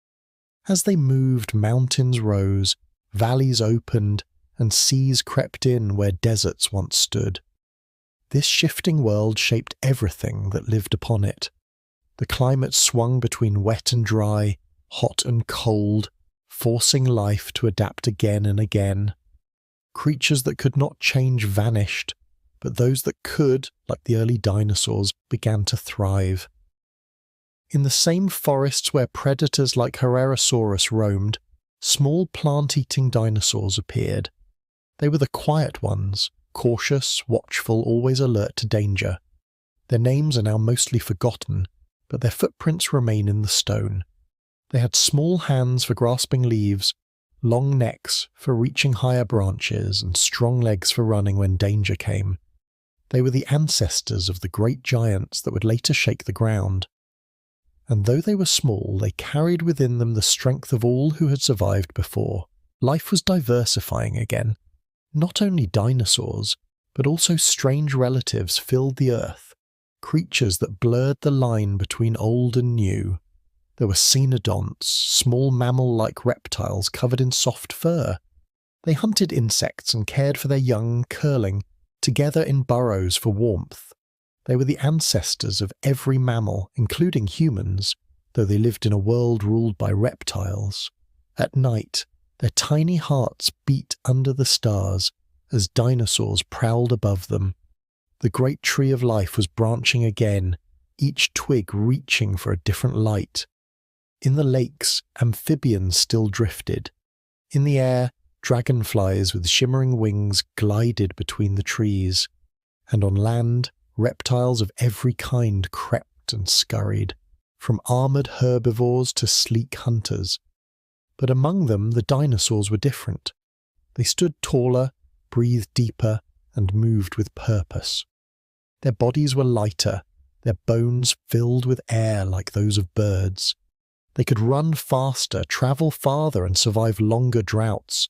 As they moved, mountains rose, valleys opened, and seas crept in where deserts once stood. This shifting world shaped everything that lived upon it. The climate swung between wet and dry, hot and cold, forcing life to adapt again and again. Creatures that could not change vanished, but those that could, like the early dinosaurs, began to thrive. In the same forests where predators like Herrerasaurus roamed, small plant-eating dinosaurs appeared. They were the quiet ones, cautious, watchful, always alert to danger. Their names are now mostly forgotten, but their footprints remain in the stone. They had small hands for grasping leaves, long necks for reaching higher branches, and strong legs for running when danger came. They were the ancestors of the great giants that would later shake the ground. And though they were small, they carried within them the strength of all who had survived before. Life was diversifying again. Not only dinosaurs, but also strange relatives filled the earth, creatures that blurred the line between old and new. There were cynodonts, small mammal-like reptiles covered in soft fur. They hunted insects and cared for their young, curling together in burrows for warmth. They were the ancestors of every mammal, including humans, though they lived in a world ruled by reptiles. At night, their tiny hearts beat under the stars as dinosaurs prowled above them. The great tree of life was branching again, each twig reaching for a different light. In the lakes, amphibians still drifted. In the air, dragonflies with shimmering wings glided between the trees. And on land, reptiles of every kind crept and scurried, from armoured herbivores to sleek hunters. But among them, the dinosaurs were different. They stood taller, breathed deeper, and moved with purpose. Their bodies were lighter, their bones filled with air like those of birds. They could run faster, travel farther, and survive longer droughts.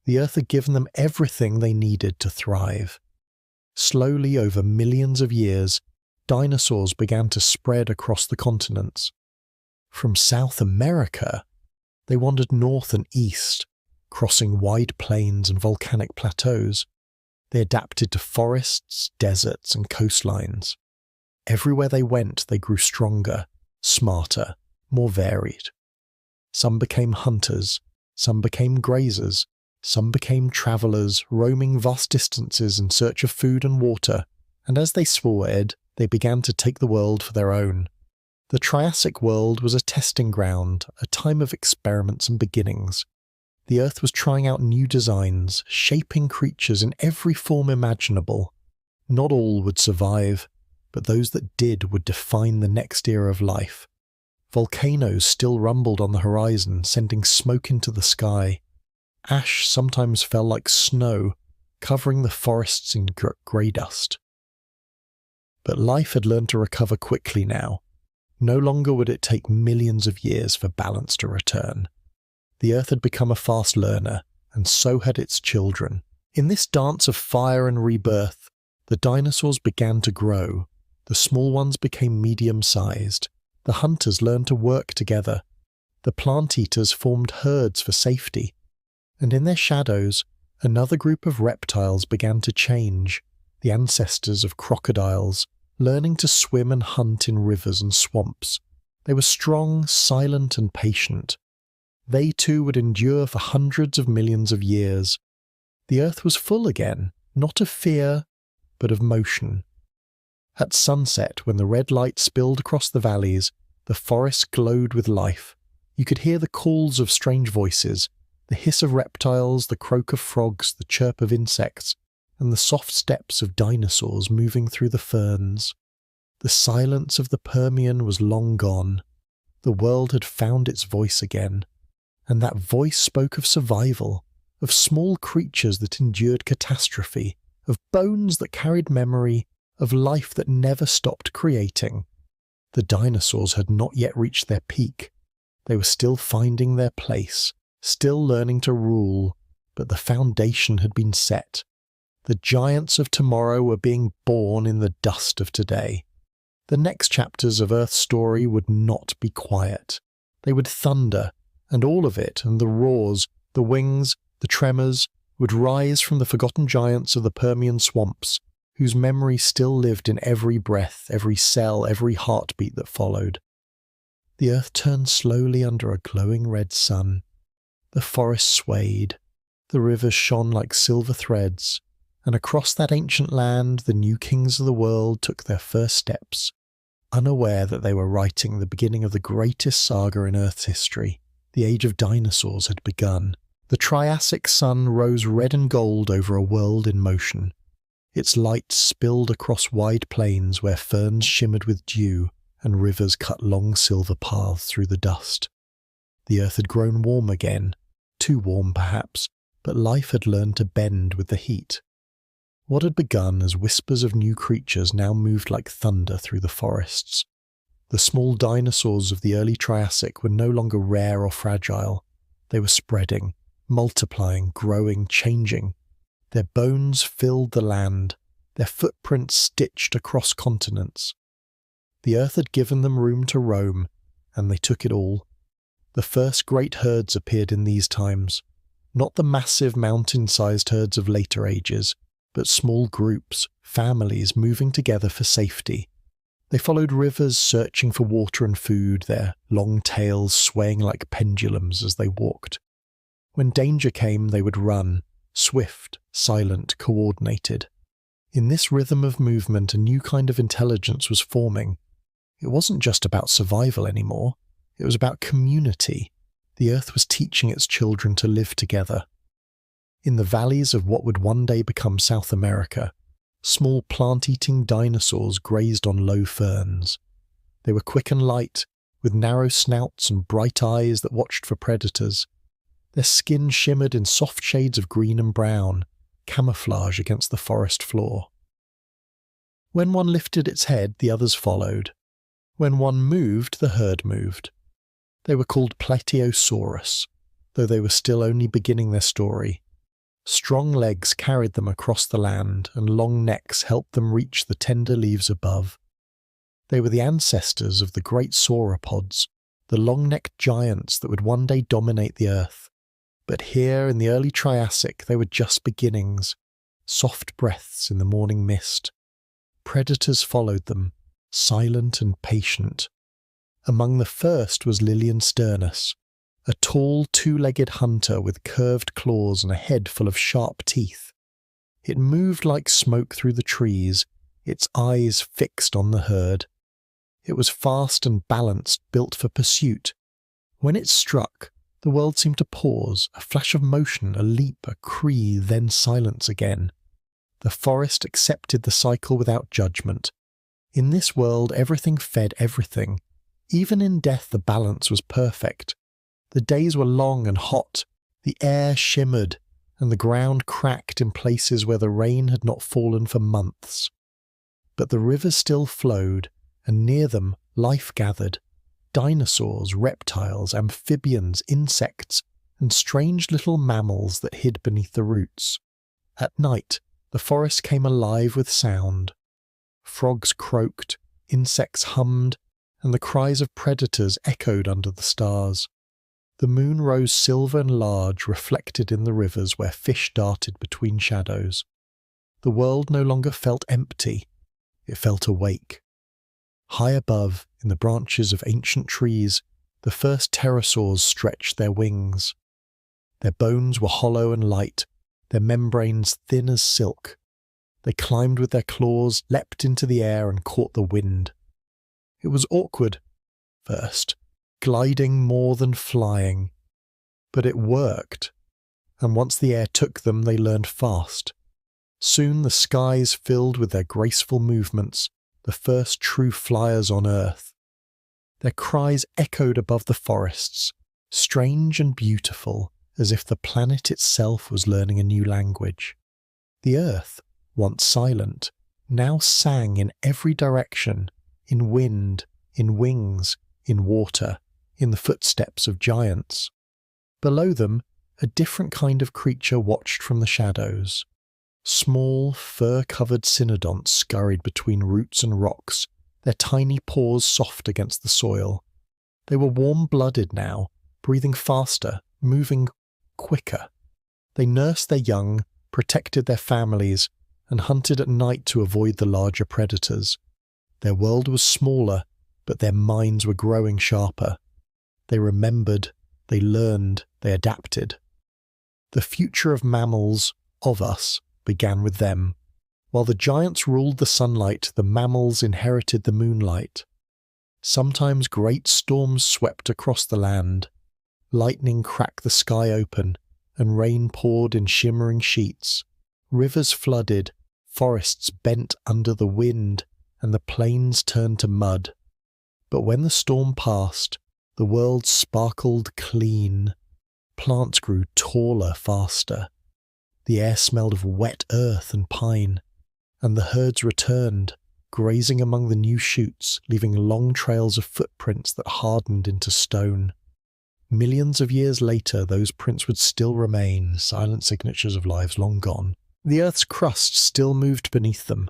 The earth had given them everything they needed to thrive. Slowly, over millions of years, dinosaurs began to spread across the continents. From South America, they wandered north and east, crossing wide plains and volcanic plateaus. They adapted to forests, deserts, and coastlines. Everywhere they went, they grew stronger, smarter, more varied. Some became hunters, some became grazers, some became travellers, roaming vast distances in search of food and water, and as they soared, they began to take the world for their own. The Triassic world was a testing ground, a time of experiments and beginnings. The Earth was trying out new designs, shaping creatures in every form imaginable. Not all would survive, but those that did would define the next era of life. Volcanoes still rumbled on the horizon, sending smoke into the sky. Ash sometimes fell like snow, covering the forests in grey dust. But life had learned to recover quickly now. No longer would it take millions of years for balance to return. The Earth had become a fast learner, and so had its children. In this dance of fire and rebirth, the dinosaurs began to grow. The small ones became medium-sized. The hunters learned to work together. The plant-eaters formed herds for safety. And in their shadows, another group of reptiles began to change, the ancestors of crocodiles, learning to swim and hunt in rivers and swamps. They were strong, silent, and patient. They too would endure for hundreds of millions of years. The earth was full again, not of fear, but of motion. At sunset, when the red light spilled across the valleys, the forest glowed with life. You could hear the calls of strange voices, the hiss of reptiles, the croak of frogs, the chirp of insects, and the soft steps of dinosaurs moving through the ferns. The silence of the Permian was long gone. The world had found its voice again, and that voice spoke of survival, of small creatures that endured catastrophe, of bones that carried memory, of life that never stopped creating. The dinosaurs had not yet reached their peak. They were still finding their place, still learning to rule, but the foundation had been set. The giants of tomorrow were being born in the dust of today. The next chapters of Earth's story would not be quiet. They would thunder, and all of it, and the roars, the wings, the tremors, would rise from the forgotten giants of the Permian swamps, whose memory still lived in every breath, every cell, every heartbeat that followed. The earth turned slowly under a glowing red sun. The forest swayed. The rivers shone like silver threads, and across that ancient land the new kings of the world took their first steps, unaware that they were writing the beginning of the greatest saga in Earth's history. The age of dinosaurs had begun. The Triassic sun rose red and gold over a world in motion. Its light spilled across wide plains where ferns shimmered with dew and rivers cut long silver paths through the dust. The earth had grown warm again, too warm perhaps, but life had learned to bend with the heat. What had begun as whispers of new creatures now moved like thunder through the forests. The small dinosaurs of the early Triassic were no longer rare or fragile. They were spreading, multiplying, growing, changing. Their bones filled the land, their footprints stitched across continents. The earth had given them room to roam, and they took it all. The first great herds appeared in these times, not the massive mountain-sized herds of later ages, but small groups, families moving together for safety. They followed rivers searching for water and food, their long tails swaying like pendulums as they walked. When danger came, they would run, swift, silent, coordinated. In this rhythm of movement, a new kind of intelligence was forming. It wasn't just about survival anymore. It was about community. The earth was teaching its children to live together. In the valleys of what would one day become South America, small plant-eating dinosaurs grazed on low ferns. They were quick and light, with narrow snouts and bright eyes that watched for predators. Their skin shimmered in soft shades of green and brown, camouflage against the forest floor. When one lifted its head, the others followed. When one moved, the herd moved. They were called Plateosaurus, though they were still only beginning their story. Strong legs carried them across the land, and long necks helped them reach the tender leaves above. They were the ancestors of the great sauropods, the long-necked giants that would one day dominate the earth. But here in the early Triassic they were just beginnings, soft breaths in the morning mist. Predators followed them, silent and patient. Among the first was Liliensternus, a tall two-legged hunter with curved claws and a head full of sharp teeth. It moved like smoke through the trees, its eyes fixed on the herd. It was fast and balanced, built for pursuit. When it struck, the world seemed to pause, a flash of motion, a leap, a cry, then silence again. The forest accepted the cycle without judgment. In this world, everything fed everything. Even in death, the balance was perfect. The days were long and hot, the air shimmered, and the ground cracked in places where the rain had not fallen for months. But the rivers still flowed, and near them life gathered. Dinosaurs, reptiles, amphibians, insects, and strange little mammals that hid beneath the roots. At night, the forest came alive with sound. Frogs croaked, insects hummed, and the cries of predators echoed under the stars. The moon rose silver and large, reflected in the rivers where fish darted between shadows. The world no longer felt empty, it felt awake. High above, in the branches of ancient trees, the first pterosaurs stretched their wings. Their bones were hollow and light, their membranes thin as silk. They climbed with their claws, leapt into the air and caught the wind. It was awkward, first, gliding more than flying. But it worked, and once the air took them, they learned fast. Soon the skies filled with their graceful movements, the first true flyers on earth. Their cries echoed above the forests, strange and beautiful, as if the planet itself was learning a new language. The earth, once silent, now sang in every direction, in wind, in wings, in water, in the footsteps of giants. Below them, a different kind of creature watched from the shadows. Small, fur-covered cynodonts scurried between roots and rocks, their tiny paws soft against the soil. They were warm-blooded now, breathing faster, moving quicker. They nursed their young, protected their families, and hunted at night to avoid the larger predators. Their world was smaller, but their minds were growing sharper. They remembered, they learned, they adapted. The future of mammals, of us, began with them. While the giants ruled the sunlight, the mammals inherited the moonlight. Sometimes great storms swept across the land. Lightning cracked the sky open, and rain poured in shimmering sheets. Rivers flooded, forests bent under the wind, and the plains turned to mud. But when the storm passed, the world sparkled clean. Plants grew taller faster. The air smelled of wet earth and pine, and the herds returned, grazing among the new shoots, leaving long trails of footprints that hardened into stone. Millions of years later, those prints would still remain, silent signatures of lives long gone. The earth's crust still moved beneath them.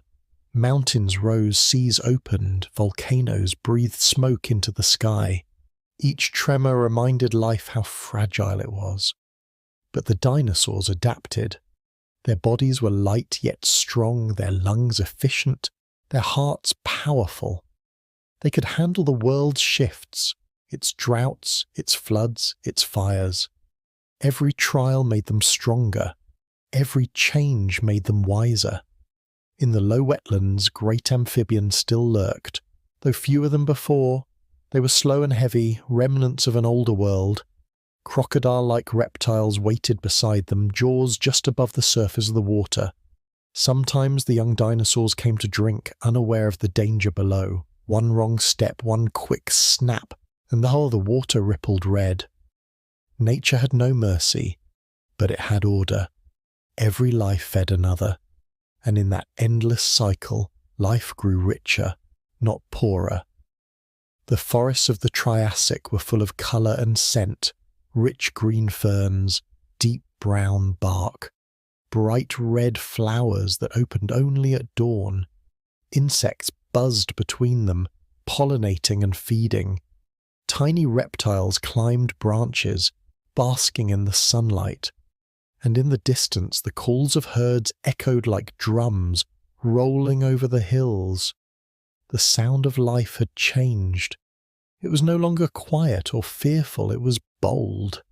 Mountains rose, seas opened, volcanoes breathed smoke into the sky. Each tremor reminded life how fragile it was. But the dinosaurs adapted. Their bodies were light yet strong, their lungs efficient, their hearts powerful. They could handle the world's shifts, its droughts, its floods, its fires. Every trial made them stronger. Every change made them wiser. In the low wetlands, great amphibians still lurked, though fewer than before. They were slow and heavy, remnants of an older world. Crocodile-like reptiles waited beside them, jaws just above the surface of the water. Sometimes the young dinosaurs came to drink, unaware of the danger below. One wrong step, one quick snap, and the whole of the water rippled red. Nature had no mercy, but it had order. every life fed another, and in that endless cycle, life grew richer, not poorer. The forests of the Triassic were full of colour and scent, rich green ferns, deep brown bark, bright red flowers that opened only at dawn. Insects buzzed between them, pollinating and feeding. Tiny reptiles climbed branches, basking in the sunlight, and in the distance the calls of herds echoed like drums, rolling over the hills. The sound of life had changed. It was no longer quiet or fearful, it was bold.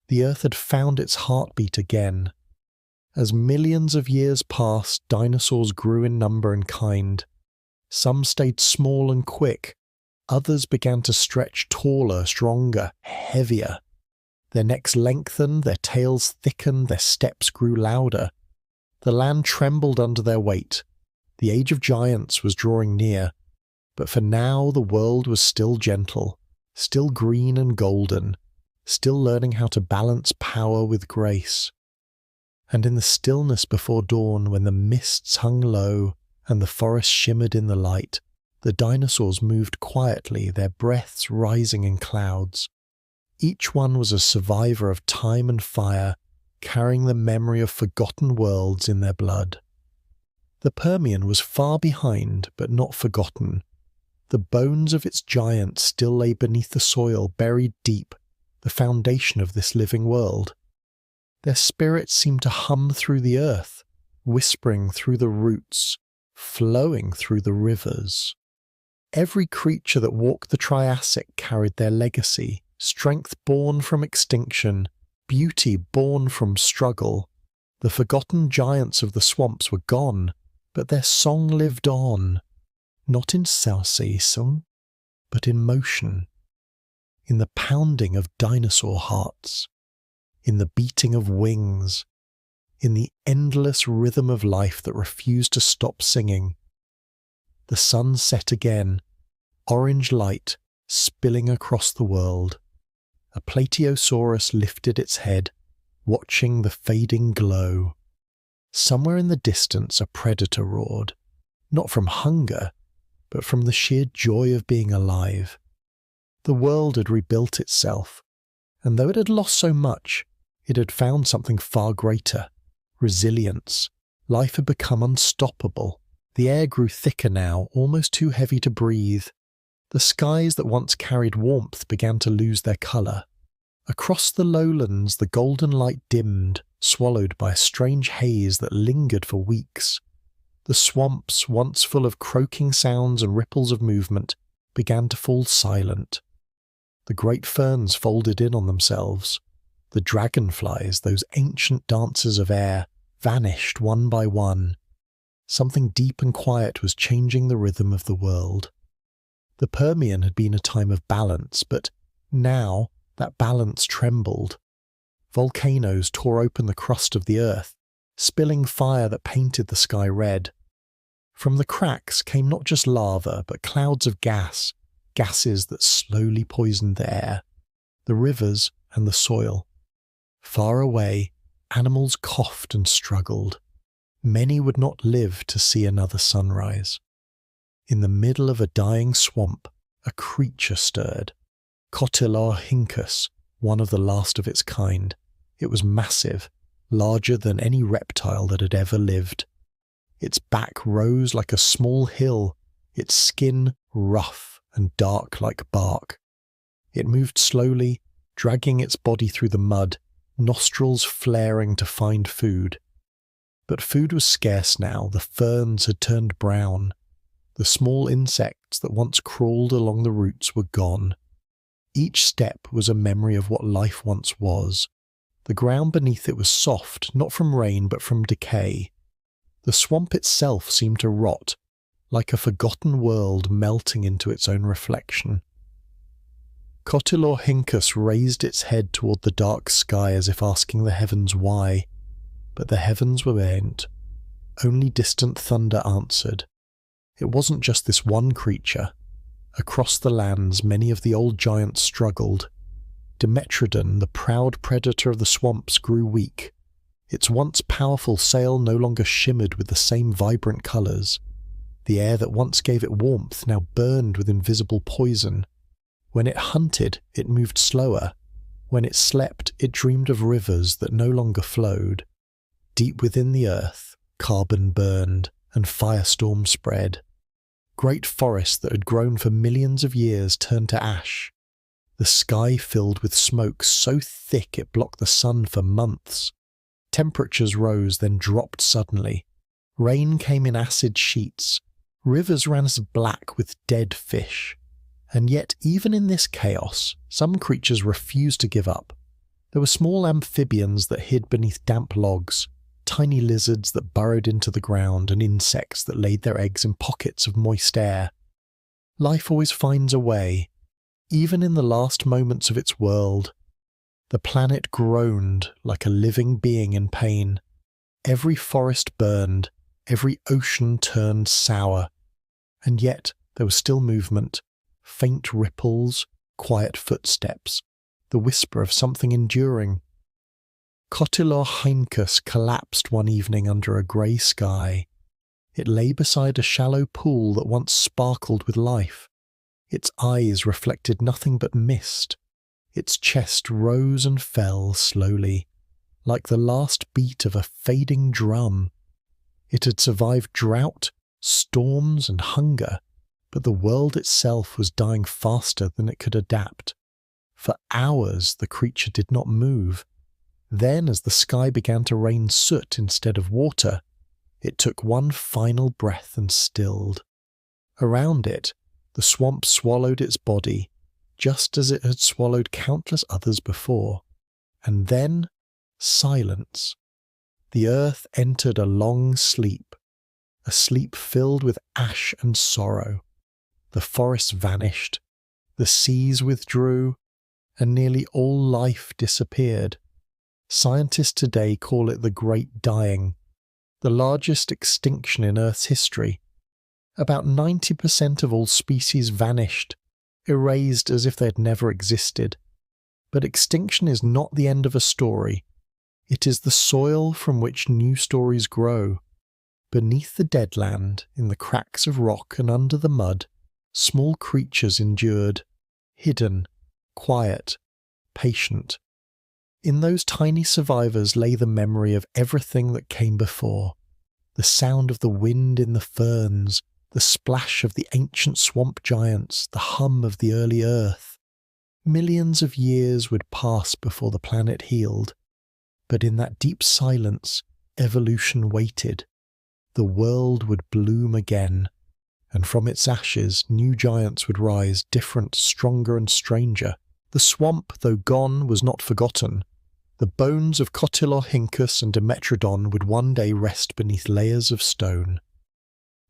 The earth had found its heartbeat again. As millions of years passed, dinosaurs grew in number and kind. Some stayed small and quick. Others began to stretch taller, stronger, heavier. Their necks lengthened, their tails thickened, their steps grew louder. The land trembled under their weight. The age of giants was drawing near. But for now the world was still gentle, still green and golden, still learning how to balance power with grace. And in the stillness before dawn, when the mists hung low and the forest shimmered in the light, the dinosaurs moved quietly, their breaths rising in clouds. Each one was a survivor of time and fire, carrying the memory of forgotten worlds in their blood. The Permian was far behind, but not forgotten. The bones of its giants still lay beneath the soil, buried deep, the foundation of this living world. Their spirits seemed to hum through the earth, whispering through the roots, flowing through the rivers. Every creature that walked the Triassic carried their legacy, strength born from extinction, beauty born from struggle. The forgotten giants of the swamps were gone, but their song lived on, not in Sausaison, but in motion, in the pounding of dinosaur hearts, in the beating of wings, in the endless rhythm of life that refused to stop singing. The sun set again, orange light spilling across the world. A Plateosaurus lifted its head, watching the fading glow. Somewhere in the distance a predator roared, not from hunger, but from the sheer joy of being alive. The world had rebuilt itself, and though it had lost so much, it had found something far greater: resilience. Life had become unstoppable. The air grew thicker now, almost too heavy to breathe. The skies that once carried warmth began to lose their colour. Across the lowlands the golden light dimmed, swallowed by a strange haze that lingered for weeks. The swamps, once full of croaking sounds and ripples of movement, began to fall silent. The great ferns folded in on themselves. The dragonflies, those ancient dancers of air, vanished one by one. Something deep and quiet was changing the rhythm of the world. The Permian had been a time of balance, but now that balance trembled. Volcanoes tore open the crust of the earth, spilling fire that painted the sky red. From the cracks came not just lava, but clouds of gas, gases that slowly poisoned the air, the rivers and the soil. Far away, animals coughed and struggled. Many would not live to see another sunrise. In the middle of a dying swamp, a creature stirred. Cotylorhynchus, one of the last of its kind. It was massive, larger than any reptile that had ever lived. Its back rose like a small hill, its skin rough and dark like bark. It moved slowly, dragging its body through the mud, nostrils flaring to find food. But food was scarce now. The ferns had turned brown. The small insects that once crawled along the roots were gone. Each step was a memory of what life once was. The ground beneath it was soft, not from rain but from decay. The swamp itself seemed to rot, like a forgotten world melting into its own reflection. Cotylorhynchus raised its head toward the dark sky as if asking the heavens why, but the heavens were bent. Only distant thunder answered. It wasn't just this one creature. Across the lands, many of the old giants struggled. Dimetrodon, the proud predator of the swamps, grew weak. Its once powerful sail no longer shimmered with the same vibrant colours. The air that once gave it warmth now burned with invisible poison. When it hunted, it moved slower. When it slept, it dreamed of rivers that no longer flowed. Deep within the earth, carbon burned and firestorms spread. Great forests that had grown for millions of years turned to ash. The sky filled with smoke so thick it blocked the sun for months. Temperatures rose, then dropped suddenly. Rain came in acid sheets. Rivers ran as black with dead fish. And yet, even in this chaos, some creatures refused to give up. There were small amphibians that hid beneath damp logs, tiny lizards that burrowed into the ground, and insects that laid their eggs in pockets of moist air. Life always finds a way, even in the last moments of its world. The planet groaned like a living being in pain. Every forest burned, every ocean turned sour. And yet there was still movement, faint ripples, quiet footsteps, the whisper of something enduring. Cotylohynchus collapsed one evening under a grey sky. It lay beside a shallow pool that once sparkled with life. Its eyes reflected nothing but mist. Its chest rose and fell slowly, like the last beat of a fading drum. It had survived drought, storms, and hunger, but the world itself was dying faster than it could adapt. For hours the creature did not move. Then, as the sky began to rain soot instead of water, it took one final breath and stilled. Around it, the swamp swallowed its body, just as it had swallowed countless others before. And then, silence. The earth entered a long sleep, a sleep filled with ash and sorrow. The forests vanished, the seas withdrew, and nearly all life disappeared. Scientists today call it the Great Dying, the largest extinction in Earth's history. About 90% of all species vanished, erased as if they had never existed. But extinction is not the end of a story. It is the soil from which new stories grow. Beneath the dead land, in the cracks of rock and under the mud, small creatures endured, hidden, quiet, patient. In those tiny survivors lay the memory of everything that came before. The sound of the wind in the ferns, the splash of the ancient swamp giants, the hum of the early earth. Millions of years would pass before the planet healed. But in that deep silence, evolution waited. The world would bloom again, and from its ashes new giants would rise, different, stronger and stranger. The swamp, though gone, was not forgotten. The bones of Cotylohynchus and Dimetrodon would one day rest beneath layers of stone.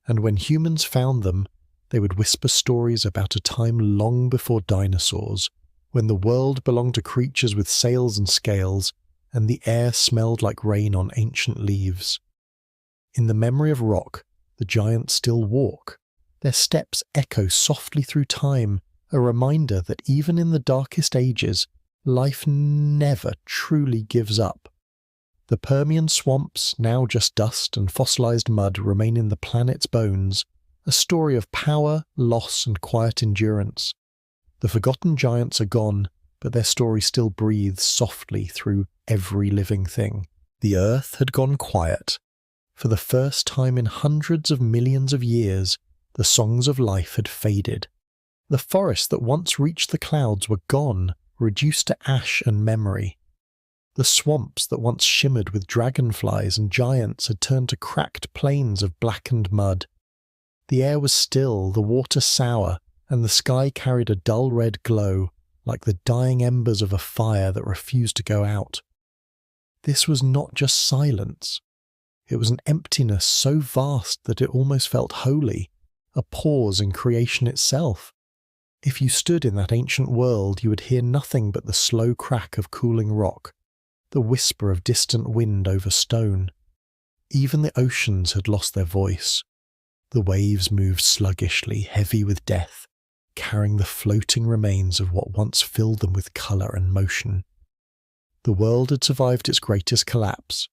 And when humans found them, they would whisper stories about a time long before dinosaurs, when the world belonged to creatures with sails and scales, and the air smelled like rain on ancient leaves. In the memory of rock, the giants still walk. Their steps echo softly through time, a reminder that even in the darkest ages, life never truly gives up. The Permian swamps, now just dust and fossilized mud, remain in the planet's bones, a story of power, loss, and quiet endurance. The forgotten giants are gone, but their story still breathes softly through every living thing. The earth had gone quiet. For the first time in hundreds of millions of years, the songs of life had faded. The forests that once reached the clouds were gone, reduced to ash and memory. The swamps that once shimmered with dragonflies and giants had turned to cracked plains of blackened mud. The air was still, the water sour, and the sky carried a dull red glow, like the dying embers of a fire that refused to go out. This was not just silence. It was an emptiness so vast that it almost felt holy, a pause in creation itself. If you stood in that ancient world, you would hear nothing but the slow crack of cooling rock, the whisper of distant wind over stone. Even the oceans had lost their voice. The waves moved sluggishly, heavy with death, carrying the floating remains of what once filled them with colour and motion. The world had survived its greatest collapse,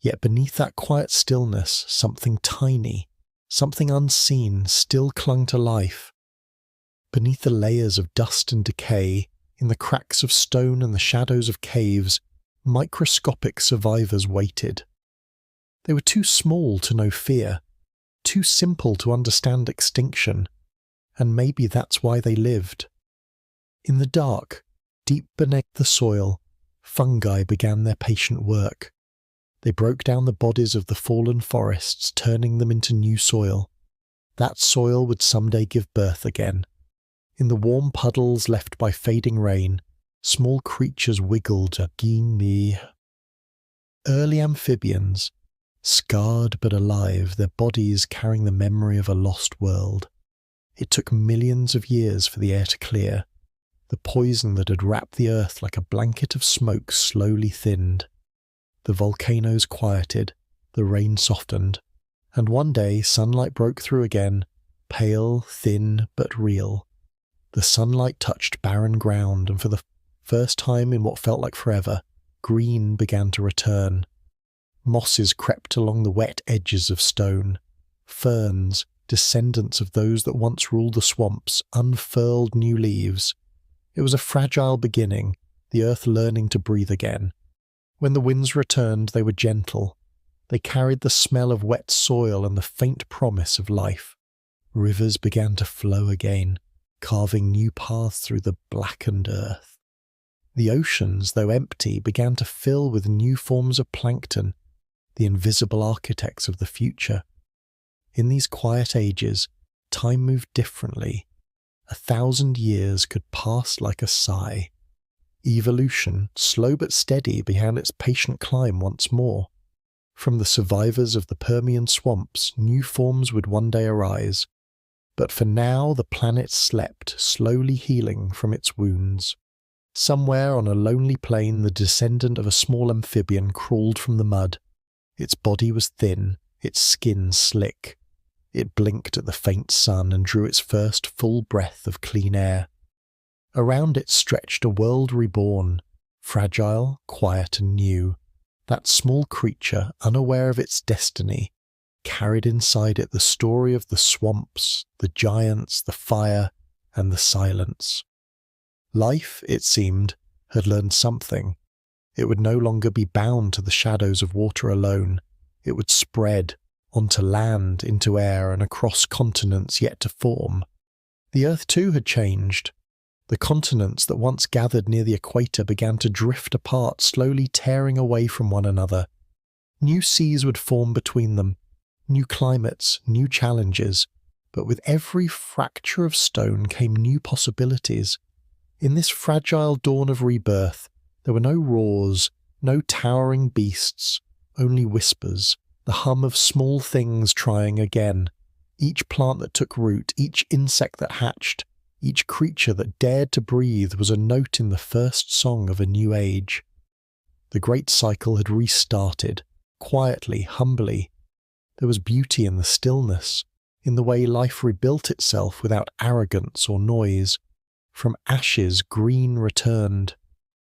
Yet beneath that quiet stillness, something tiny, something unseen, still clung to life. Beneath the layers of dust and decay, in the cracks of stone and the shadows of caves, microscopic survivors waited. They were too small to know fear, too simple to understand extinction, and maybe that's why they lived. In the dark, deep beneath the soil, fungi began their patient work. They broke down the bodies of the fallen forests, turning them into new soil. That soil would someday give birth again. In the warm puddles left by fading rain, small creatures wiggled again. Early amphibians, scarred but alive, their bodies carrying the memory of a lost world. It took millions of years for the air to clear. The poison that had wrapped the earth like a blanket of smoke slowly thinned. The volcanoes quieted, the rain softened, and one day sunlight broke through again, pale, thin, but real. The sunlight touched barren ground, and for the first time in what felt like forever, green began to return. Mosses crept along the wet edges of stone. Ferns, descendants of those that once ruled the swamps, unfurled new leaves. It was a fragile beginning, the earth learning to breathe again. When the winds returned, they were gentle. They carried the smell of wet soil and the faint promise of life. Rivers began to flow again, carving new paths through the blackened earth. The oceans, though empty, began to fill with new forms of plankton, the invisible architects of the future. In these quiet ages, time moved differently. 1,000 years could pass like a sigh. Evolution, slow but steady, began its patient climb once more. From the survivors of the Permian swamps, new forms would one day arise. But for now, the planet slept, slowly healing from its wounds. Somewhere on a lonely plain, the descendant of a small amphibian crawled from the mud. Its body was thin, its skin slick. It blinked at the faint sun and drew its first full breath of clean air. Around it stretched a world reborn, fragile, quiet and new. That small creature, unaware of its destiny, carried inside it the story of the swamps, the giants, the fire, and the silence. Life, it seemed, had learned something. It would no longer be bound to the shadows of water alone. It would spread onto land, into air, and across continents yet to form. The earth too had changed. The continents that once gathered near the equator began to drift apart, slowly tearing away from one another. New seas would form between them, new climates, new challenges, but with every fracture of stone came new possibilities. In this fragile dawn of rebirth, there were no roars, no towering beasts, only whispers, the hum of small things trying again. Each plant that took root, each insect that hatched, each creature that dared to breathe was a note in the first song of a new age. The great cycle had restarted, quietly, humbly. There was beauty in the stillness, in the way life rebuilt itself without arrogance or noise. From ashes, green returned.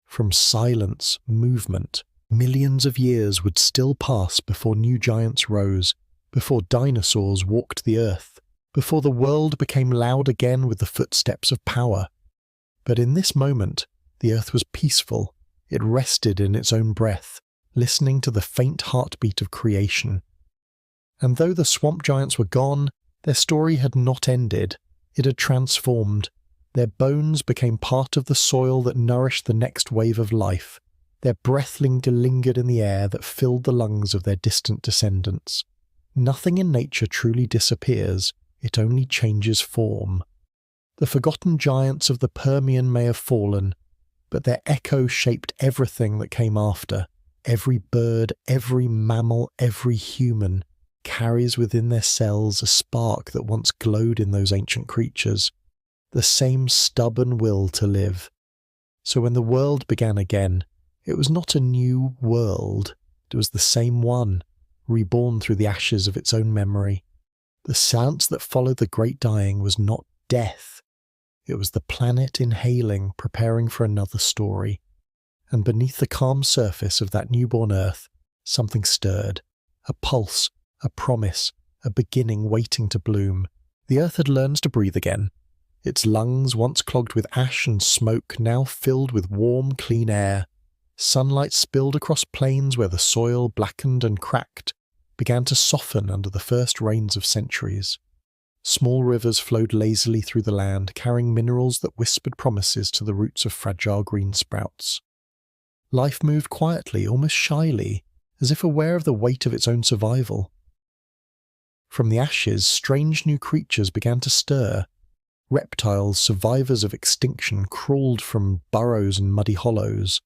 From silence, movement. Millions of years would still pass before new giants rose, before dinosaurs walked the earth, before the world became loud again with the footsteps of power. But in this moment, the earth was peaceful. It rested in its own breath, listening to the faint heartbeat of creation. And though the swamp giants were gone, their story had not ended. It had transformed. Their bones became part of the soil that nourished the next wave of life. Their breath lingered in the air that filled the lungs of their distant descendants. Nothing in nature truly disappears, it only changes form. The forgotten giants of the Permian may have fallen, but their echo shaped everything that came after. Every bird, every mammal, every human carries within their cells a spark that once glowed in those ancient creatures, the same stubborn will to live. So when the world began again, it was not a new world, it was the same one, reborn through the ashes of its own memory. The silence that followed the great dying was not death, it was the planet inhaling, preparing for another story. And beneath the calm surface of that newborn earth, Something stirred. A pulse, a promise, a beginning waiting to bloom. The earth had learned to breathe again. Its lungs, once clogged with ash and smoke, now filled with warm, clean air. Sunlight spilled across plains where the soil, blackened and cracked, began to soften under the first rains of centuries. Small rivers flowed lazily through the land, carrying minerals that whispered promises to the roots of fragile green sprouts. Life moved quietly, almost shyly, as if aware of the weight of its own survival. From the ashes, strange new creatures began to stir. Reptiles, survivors of extinction, crawled from burrows and muddy hollows.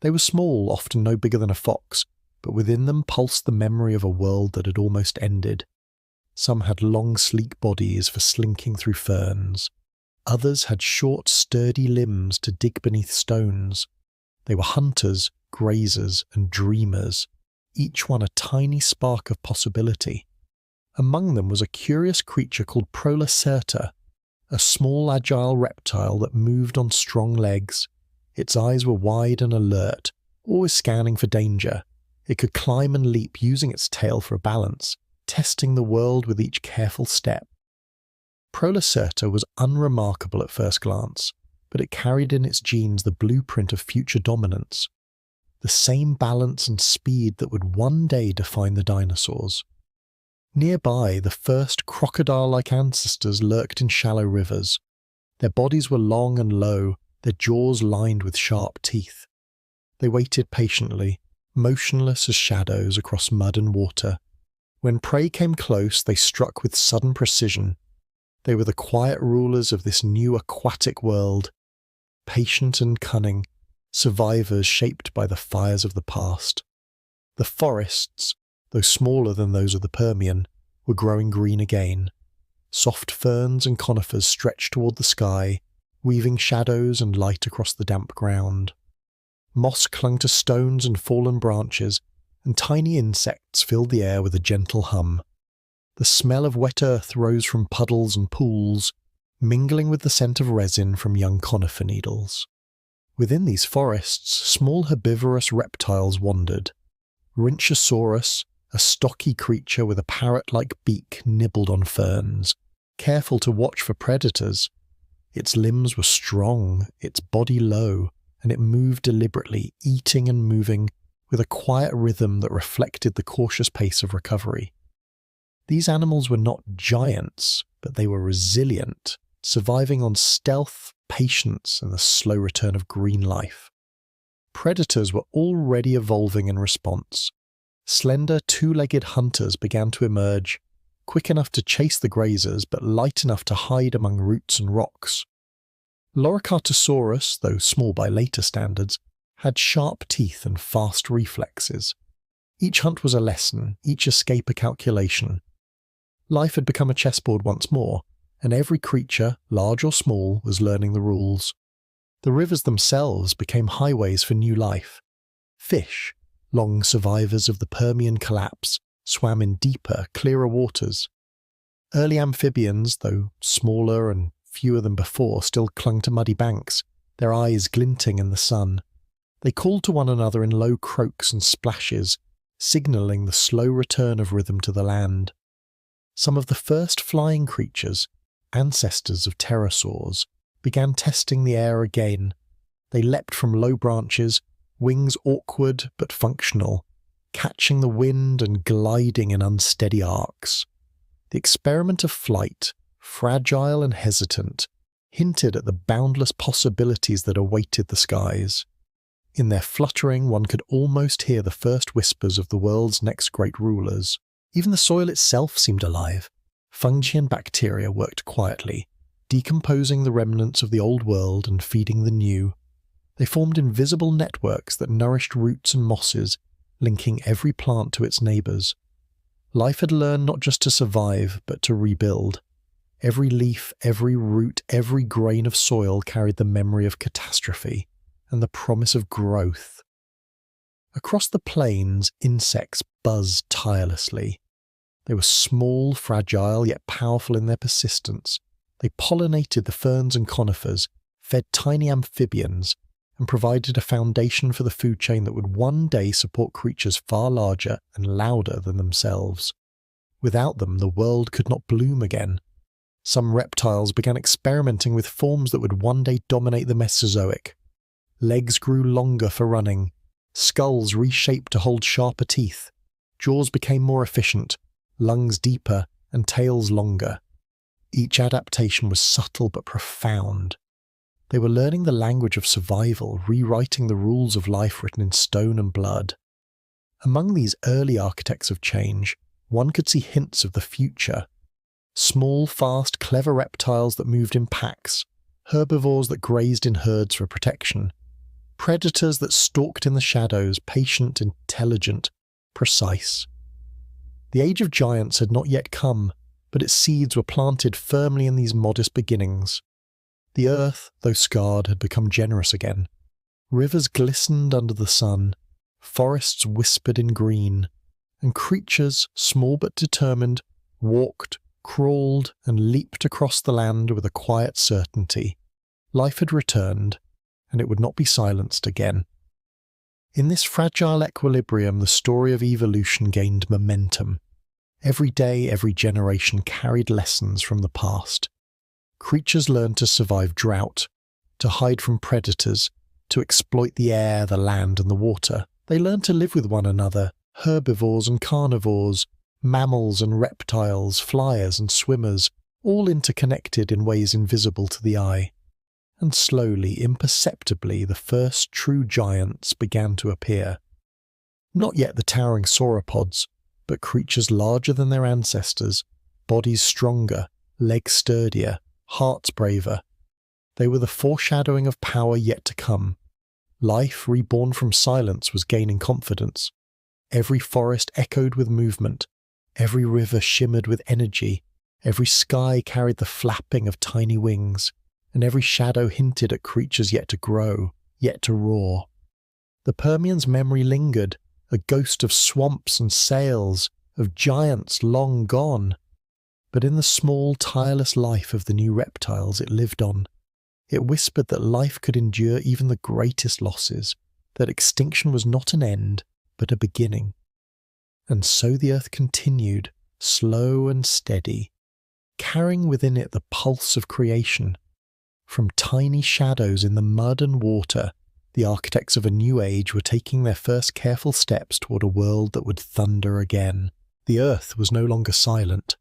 They were small, often no bigger than a fox, but within them pulsed the memory of a world that had almost ended. Some had long, sleek bodies for slinking through ferns. Others had short, sturdy limbs to dig beneath stones. They were hunters, grazers, and dreamers, each one a tiny spark of possibility. Among them was a curious creature called Prolacerta, a small, agile reptile that moved on strong legs. Its eyes were wide and alert, always scanning for danger. It could climb and leap using its tail for a balance, testing the world with each careful step. Prolacerta was unremarkable at first glance, but it carried in its genes the blueprint of future dominance, the same balance and speed that would one day define the dinosaurs. Nearby, the first crocodile-like ancestors lurked in shallow rivers. Their bodies were long and low, their jaws lined with sharp teeth. They waited patiently, motionless as shadows across mud and water. When prey came close, they struck with sudden precision. They were the quiet rulers of this new aquatic world, patient and cunning, survivors shaped by the fires of the past. The forests, though smaller than those of the Permian, were growing green again. Soft ferns and conifers stretched toward the sky, weaving shadows and light across the damp ground. Moss clung to stones and fallen branches, and tiny insects filled the air with a gentle hum. The smell of wet earth rose from puddles and pools, mingling with the scent of resin from young conifer needles. Within these forests, small herbivorous reptiles wandered. Rhynchosaurus, a stocky creature with a parrot-like beak, nibbled on ferns, careful to watch for predators. Its limbs were strong, its body low, and it moved deliberately, eating and moving, with a quiet rhythm that reflected the cautious pace of recovery. These animals were not giants, but they were resilient, surviving on stealth, patience, and the slow return of green life. Predators were already evolving in response. Slender, two-legged hunters began to emerge, quick enough to chase the grazers, but light enough to hide among roots and rocks. Loricatosaurus, though small by later standards, had sharp teeth and fast reflexes. Each hunt was a lesson, each escape a calculation. Life had become a chessboard once more, and every creature, large or small, was learning the rules. The rivers themselves became highways for new life. Fish, long survivors of the Permian collapse, swam in deeper, clearer waters. Early amphibians, though smaller and fewer than before, still clung to muddy banks, their eyes glinting in the sun. They called to one another in low croaks and splashes, signalling the slow return of rhythm to the land. Some of the first flying creatures, ancestors of pterosaurs, began testing the air again. They leapt from low branches, wings awkward but functional, catching the wind and gliding in unsteady arcs. The experiment of flight, fragile and hesitant, hinted at the boundless possibilities that awaited the skies. In their fluttering, one could almost hear the first whispers of the world's next great rulers. Even the soil itself seemed alive. Fungi and bacteria worked quietly, decomposing the remnants of the old world and feeding the new. They formed invisible networks that nourished roots and mosses, linking every plant to its neighbours. Life had learned not just to survive, but to rebuild. Every leaf, every root, every grain of soil carried the memory of catastrophe and the promise of growth. Across the plains, insects buzzed tirelessly. They were small, fragile, yet powerful in their persistence. They pollinated the ferns and conifers, fed tiny amphibians, and provided a foundation for the food chain that would one day support creatures far larger and louder than themselves. Without them, the world could not bloom again. Some reptiles began experimenting with forms that would one day dominate the Mesozoic. Legs grew longer for running, skulls reshaped to hold sharper teeth, jaws became more efficient, lungs deeper, and tails longer. Each adaptation was subtle but profound. They were learning the language of survival, rewriting the rules of life written in stone and blood. Among these early architects of change, one could see hints of the future. Small, fast, clever reptiles that moved in packs, herbivores that grazed in herds for protection, predators that stalked in the shadows, patient, intelligent, precise. The age of giants had not yet come, but its seeds were planted firmly in these modest beginnings. The earth, though scarred, had become generous again. Rivers glistened under the sun, forests whispered in green, and creatures, small but determined, walked, crawled, and leaped across the land with a quiet certainty. Life had returned, and it would not be silenced again. In this fragile equilibrium, the story of evolution gained momentum. Every day, every generation carried lessons from the past. Creatures learned to survive drought, to hide from predators, to exploit the air, the land, and the water. They learned to live with one another, herbivores and carnivores, mammals and reptiles, flyers and swimmers, all interconnected in ways invisible to the eye. And slowly, imperceptibly, the first true giants began to appear. Not yet the towering sauropods, but creatures larger than their ancestors, bodies stronger, legs sturdier, hearts braver. They were the foreshadowing of power yet to come. Life, reborn from silence, was gaining confidence. Every forest echoed with movement, every river shimmered with energy, every sky carried the flapping of tiny wings, and every shadow hinted at creatures yet to grow, yet to roar. The Permian's memory lingered, a ghost of swamps and sails, of giants long gone. But in the small, tireless life of the new reptiles it lived on. It whispered that life could endure even the greatest losses, that extinction was not an end, but a beginning. And so the earth continued, slow and steady, carrying within it the pulse of creation. From tiny shadows in the mud and water, the architects of a new age were taking their first careful steps toward a world that would thunder again. The earth was no longer silent.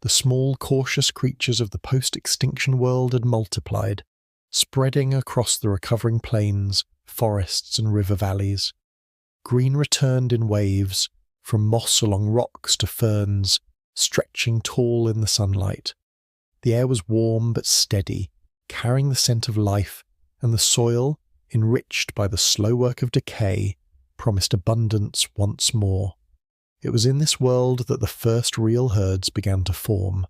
The small, cautious creatures of the post-extinction world had multiplied, spreading across the recovering plains, forests and river valleys. Green returned in waves, from moss along rocks to ferns, stretching tall in the sunlight. The air was warm but steady, carrying the scent of life, and the soil, enriched by the slow work of decay, promised abundance once more. It was in this world that the first real herds began to form.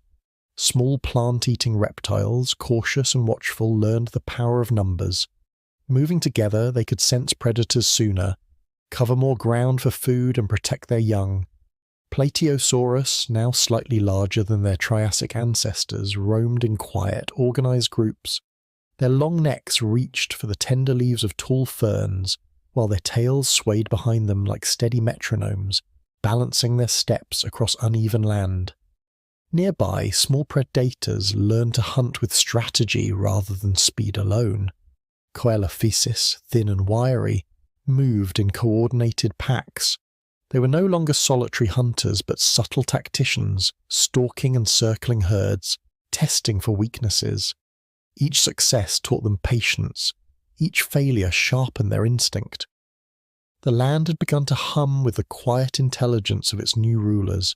Small plant-eating reptiles, cautious and watchful, learned the power of numbers. Moving together, they could sense predators sooner, cover more ground for food and protect their young. Platyosaurus, now slightly larger than their Triassic ancestors, roamed in quiet, organized groups. Their long necks reached for the tender leaves of tall ferns, while their tails swayed behind them like steady metronomes, balancing their steps across uneven land. Nearby, small predators learned to hunt with strategy rather than speed alone. Coelophysis, thin and wiry, moved in coordinated packs. They were no longer solitary hunters but subtle tacticians, stalking and circling herds, testing for weaknesses. Each success taught them patience, each failure sharpened their instinct. The land had begun to hum with the quiet intelligence of its new rulers.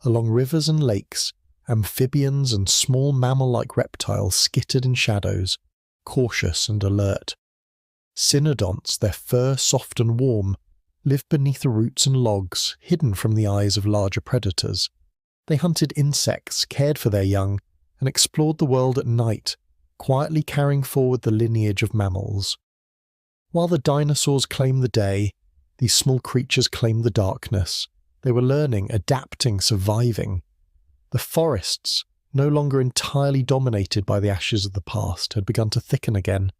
Along rivers and lakes, amphibians and small mammal-like reptiles skittered in shadows, cautious and alert. Cynodonts, their fur soft and warm, lived beneath the roots and logs, hidden from the eyes of larger predators. They hunted insects, cared for their young, and explored the world at night, quietly carrying forward the lineage of mammals. While the dinosaurs claimed the day, these small creatures claimed the darkness. They were learning, adapting, surviving. The forests, no longer entirely dominated by the ashes of the past, had begun to thicken again.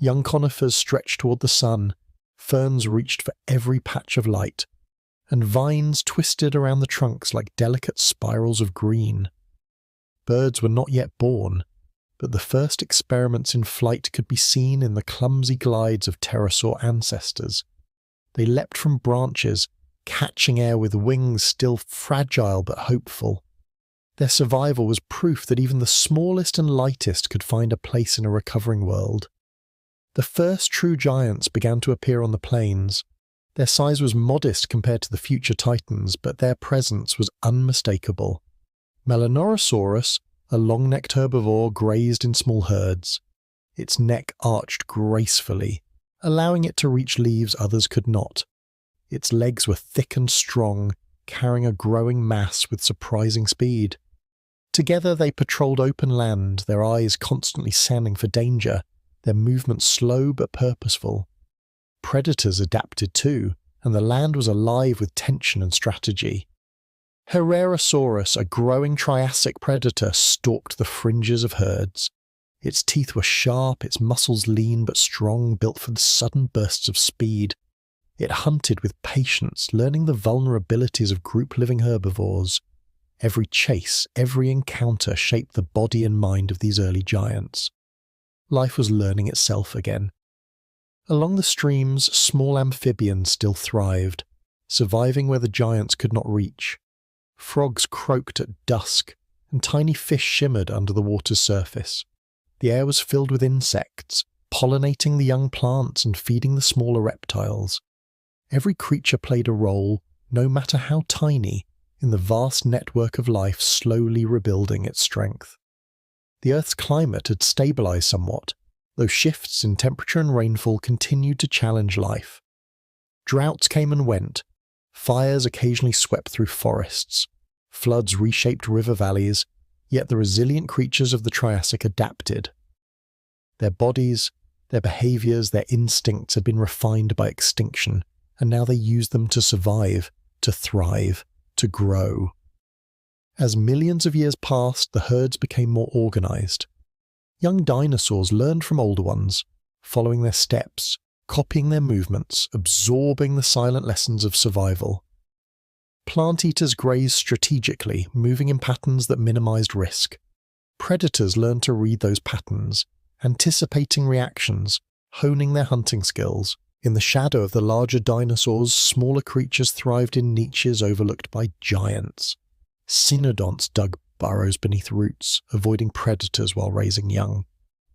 Young conifers stretched toward the sun, ferns reached for every patch of light, and vines twisted around the trunks like delicate spirals of green. Birds were not yet born, but the first experiments in flight could be seen in the clumsy glides of pterosaur ancestors. They leapt from branches, catching air with wings still fragile but hopeful. Their survival was proof that even the smallest and lightest could find a place in a recovering world. The first true giants began to appear on the plains. Their size was modest compared to the future titans, but their presence was unmistakable. Melanorosaurus, a long-necked herbivore, grazed in small herds. Its neck arched gracefully, allowing it to reach leaves others could not. Its legs were thick and strong, carrying a growing mass with surprising speed. Together they patrolled open land, their eyes constantly scanning for danger, their movements slow but purposeful. Predators adapted too, and the land was alive with tension and strategy. Herrerasaurus, a growing Triassic predator, stalked the fringes of herds. Its teeth were sharp, its muscles lean but strong, built for the sudden bursts of speed. It hunted with patience, learning the vulnerabilities of group-living herbivores. Every chase, every encounter shaped the body and mind of these early giants. Life was learning itself again. Along the streams, small amphibians still thrived, surviving where the giants could not reach. Frogs croaked at dusk, and tiny fish shimmered under the water's surface. The air was filled with insects, pollinating the young plants and feeding the smaller reptiles. Every creature played a role, no matter how tiny, in the vast network of life slowly rebuilding its strength. The Earth's climate had stabilized somewhat, though shifts in temperature and rainfall continued to challenge life. Droughts came and went. Fires occasionally swept through forests. Floods reshaped river valleys, yet the resilient creatures of the Triassic adapted. Their bodies, their behaviors, their instincts had been refined by extinction, and now they used them to survive, to thrive, to grow. As millions of years passed, the herds became more organized. Young dinosaurs learned from older ones, following their steps, copying their movements, absorbing the silent lessons of survival. Plant eaters grazed strategically, moving in patterns that minimized risk. Predators learned to read those patterns, anticipating reactions, honing their hunting skills. In the shadow of the larger dinosaurs, smaller creatures thrived in niches overlooked by giants. Cynodonts dug burrows beneath roots, avoiding predators while raising young.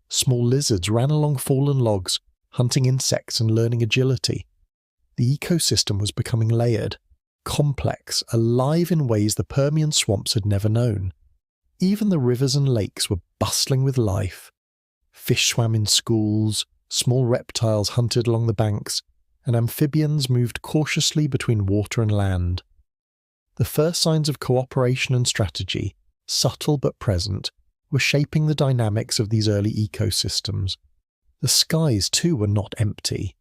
Small lizards ran along fallen logs, hunting insects and learning agility. The ecosystem was becoming layered, complex, alive in ways the Permian swamps had never known. Even the rivers and lakes were bustling with life. Fish swam in schools, small reptiles hunted along the banks, and amphibians moved cautiously between water and land. The first signs of cooperation and strategy, subtle but present, were shaping the dynamics of these early ecosystems. The skies, too, were not empty.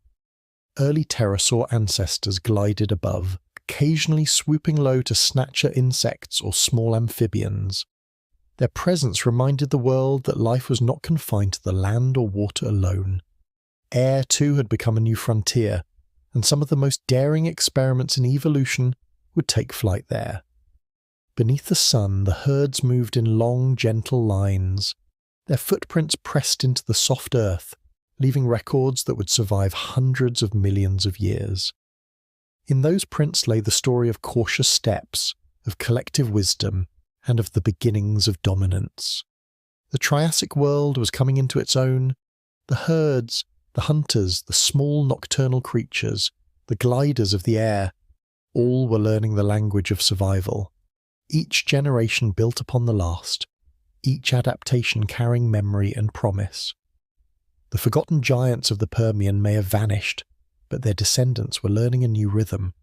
Early pterosaur ancestors glided above, occasionally swooping low to snatch at insects or small amphibians. Their presence reminded the world that life was not confined to the land or water alone. Air, too, had become a new frontier, and some of the most daring experiments in evolution would take flight there. Beneath the sun, the herds moved in long, gentle lines. Their footprints pressed into the soft earth, leaving records that would survive hundreds of millions of years. In those prints lay the story of cautious steps, of collective wisdom, and of the beginnings of dominance. The Triassic world was coming into its own. The herds, the hunters, the small nocturnal creatures, the gliders of the air, all were learning the language of survival. Each generation built upon the last, each adaptation carrying memory and promise. The forgotten giants of the Permian may have vanished, but their descendants were learning a new rhythm.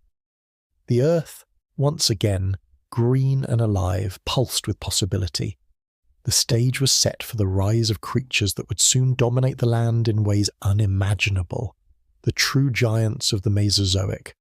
The earth, once again, green and alive, pulsed with possibility. The stage was set for the rise of creatures that would soon dominate the land in ways unimaginable, the true giants of the Mesozoic.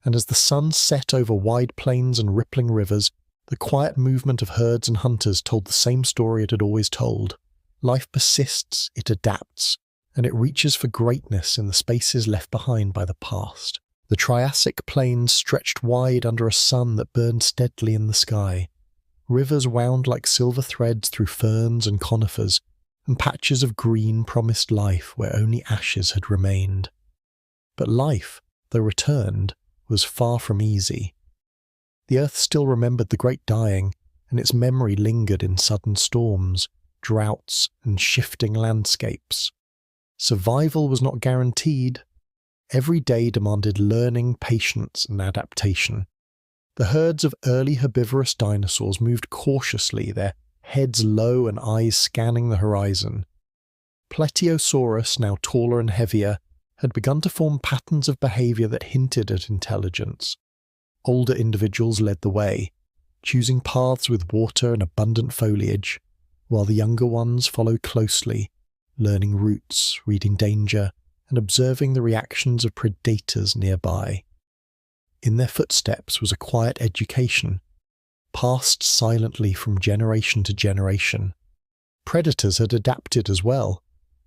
And as the sun set over wide plains and rippling rivers, the quiet movement of herds and hunters told the same story it had always told. Life persists, it adapts, and it reaches for greatness in the spaces left behind by the past. The Triassic plains stretched wide under a sun that burned steadily in the sky. Rivers wound like silver threads through ferns and conifers, and patches of green promised life where only ashes had remained. But life, though returned, was far from easy. The earth still remembered the great dying, and its memory lingered in sudden storms, droughts, and shifting landscapes. Survival was not guaranteed. Every day demanded learning, patience, and adaptation. The herds of early herbivorous dinosaurs moved cautiously, their heads low and eyes scanning the horizon. Plesiosaurus, now taller and heavier, had begun to form patterns of behavior that hinted at intelligence. Older individuals led the way, choosing paths with water and abundant foliage, while the younger ones followed closely, learning routes, reading danger, and observing the reactions of predators nearby. In their footsteps was a quiet education, passed silently from generation to generation. Predators had adapted as well.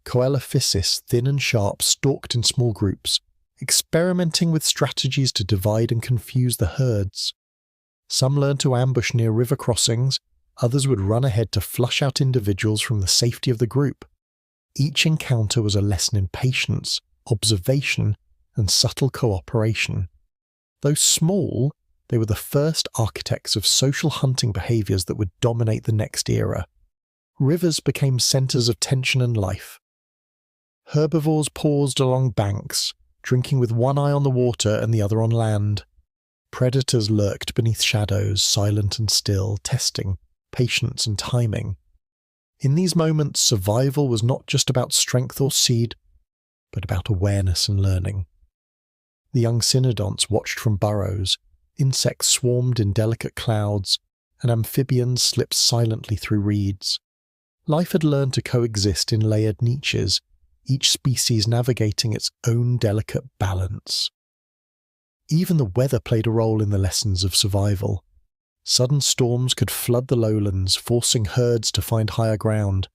Coelophysis, thin and sharp, stalked in small groups, experimenting with strategies to divide and confuse the herds. Some learned to ambush near river crossings, others would run ahead to flush out individuals from the safety of the group. Each encounter was a lesson in patience, observation, and subtle cooperation. Though small, they were the first architects of social hunting behaviors that would dominate the next era. Rivers became centers of tension and life. Herbivores paused along banks, drinking with one eye on the water and the other on land. Predators lurked beneath shadows, silent and still, testing patience and timing. In these moments, survival was not just about strength or seed, but about awareness and learning. The young cynodonts watched from burrows, insects swarmed in delicate clouds, and amphibians slipped silently through reeds. Life had learned to coexist in layered niches, each species navigating its own delicate balance. Even the weather played a role in the lessons of survival. Sudden storms could flood the lowlands, forcing herds to find higher ground.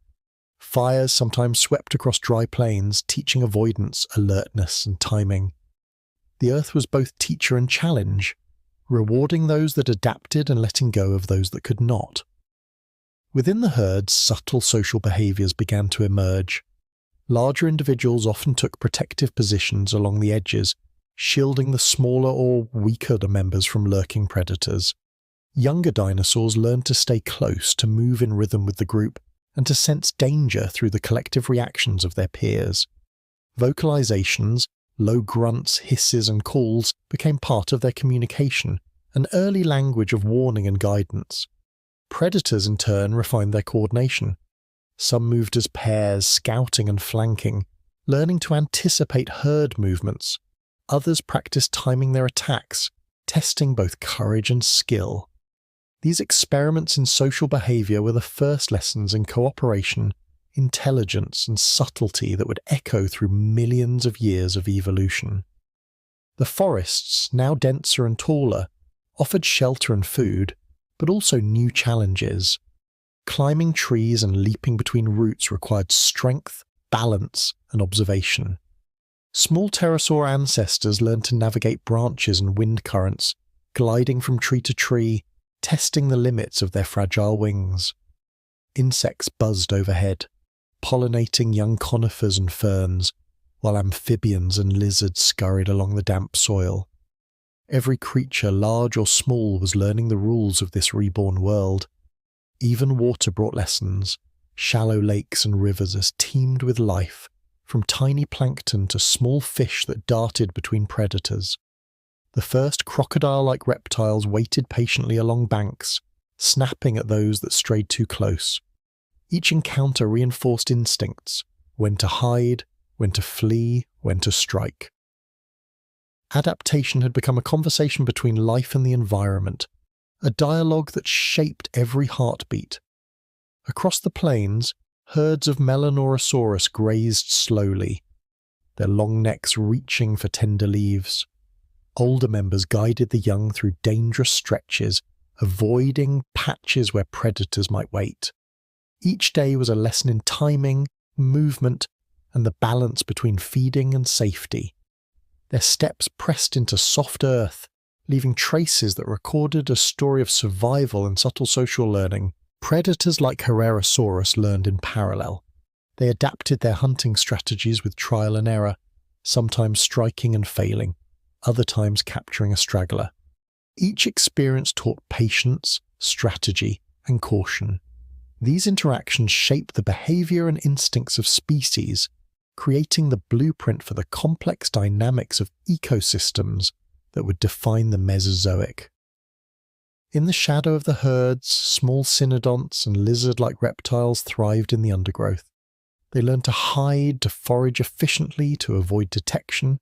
Fires sometimes swept across dry plains, teaching avoidance, alertness, and timing. The earth was both teacher and challenge, rewarding those that adapted and letting go of those that could not. Within the herds, subtle social behaviors began to emerge. Larger individuals often took protective positions along the edges, shielding the smaller or weaker members from lurking predators. Younger dinosaurs learned to stay close, to move in rhythm with the group, and to sense danger through the collective reactions of their peers. Vocalizations, low grunts, hisses, and calls became part of their communication, an early language of warning and guidance. Predators, in turn, refined their coordination. Some moved as pairs, scouting and flanking, learning to anticipate herd movements. Others practiced timing their attacks, testing both courage and skill. These experiments in social behavior were the first lessons in cooperation, intelligence, and subtlety that would echo through millions of years of evolution. The forests, now denser and taller, offered shelter and food, but also new challenges. Climbing trees and leaping between roots required strength, balance, and observation. Small pterosaur ancestors learned to navigate branches and wind currents, gliding from tree to tree, testing the limits of their fragile wings. Insects buzzed overhead, pollinating young conifers and ferns, while amphibians and lizards scurried along the damp soil. Every creature, large or small, was learning the rules of this reborn world. Even water brought lessons. Shallow lakes and rivers teemed with life, from tiny plankton to small fish that darted between predators. The first crocodile-like reptiles waited patiently along banks, snapping at those that strayed too close. Each encounter reinforced instincts, when to hide, when to flee, when to strike. Adaptation had become a conversation between life and the environment, a dialogue that shaped every heartbeat. Across the plains, herds of Melanorosaurus grazed slowly, their long necks reaching for tender leaves. Older members guided the young through dangerous stretches, avoiding patches where predators might wait. Each day was a lesson in timing, movement, and the balance between feeding and safety. Their steps pressed into soft earth, leaving traces that recorded a story of survival and subtle social learning. Predators like Herrerasaurus learned in parallel. They adapted their hunting strategies with trial and error, sometimes striking and failing, other times capturing a straggler. Each experience taught patience, strategy, and caution. These interactions shape the behavior and instincts of species, creating the blueprint for the complex dynamics of ecosystems that would define the Mesozoic. In the shadow of the herds, small cynodonts and lizard-like reptiles thrived in the undergrowth. They learned to hide, to forage efficiently, to avoid detection.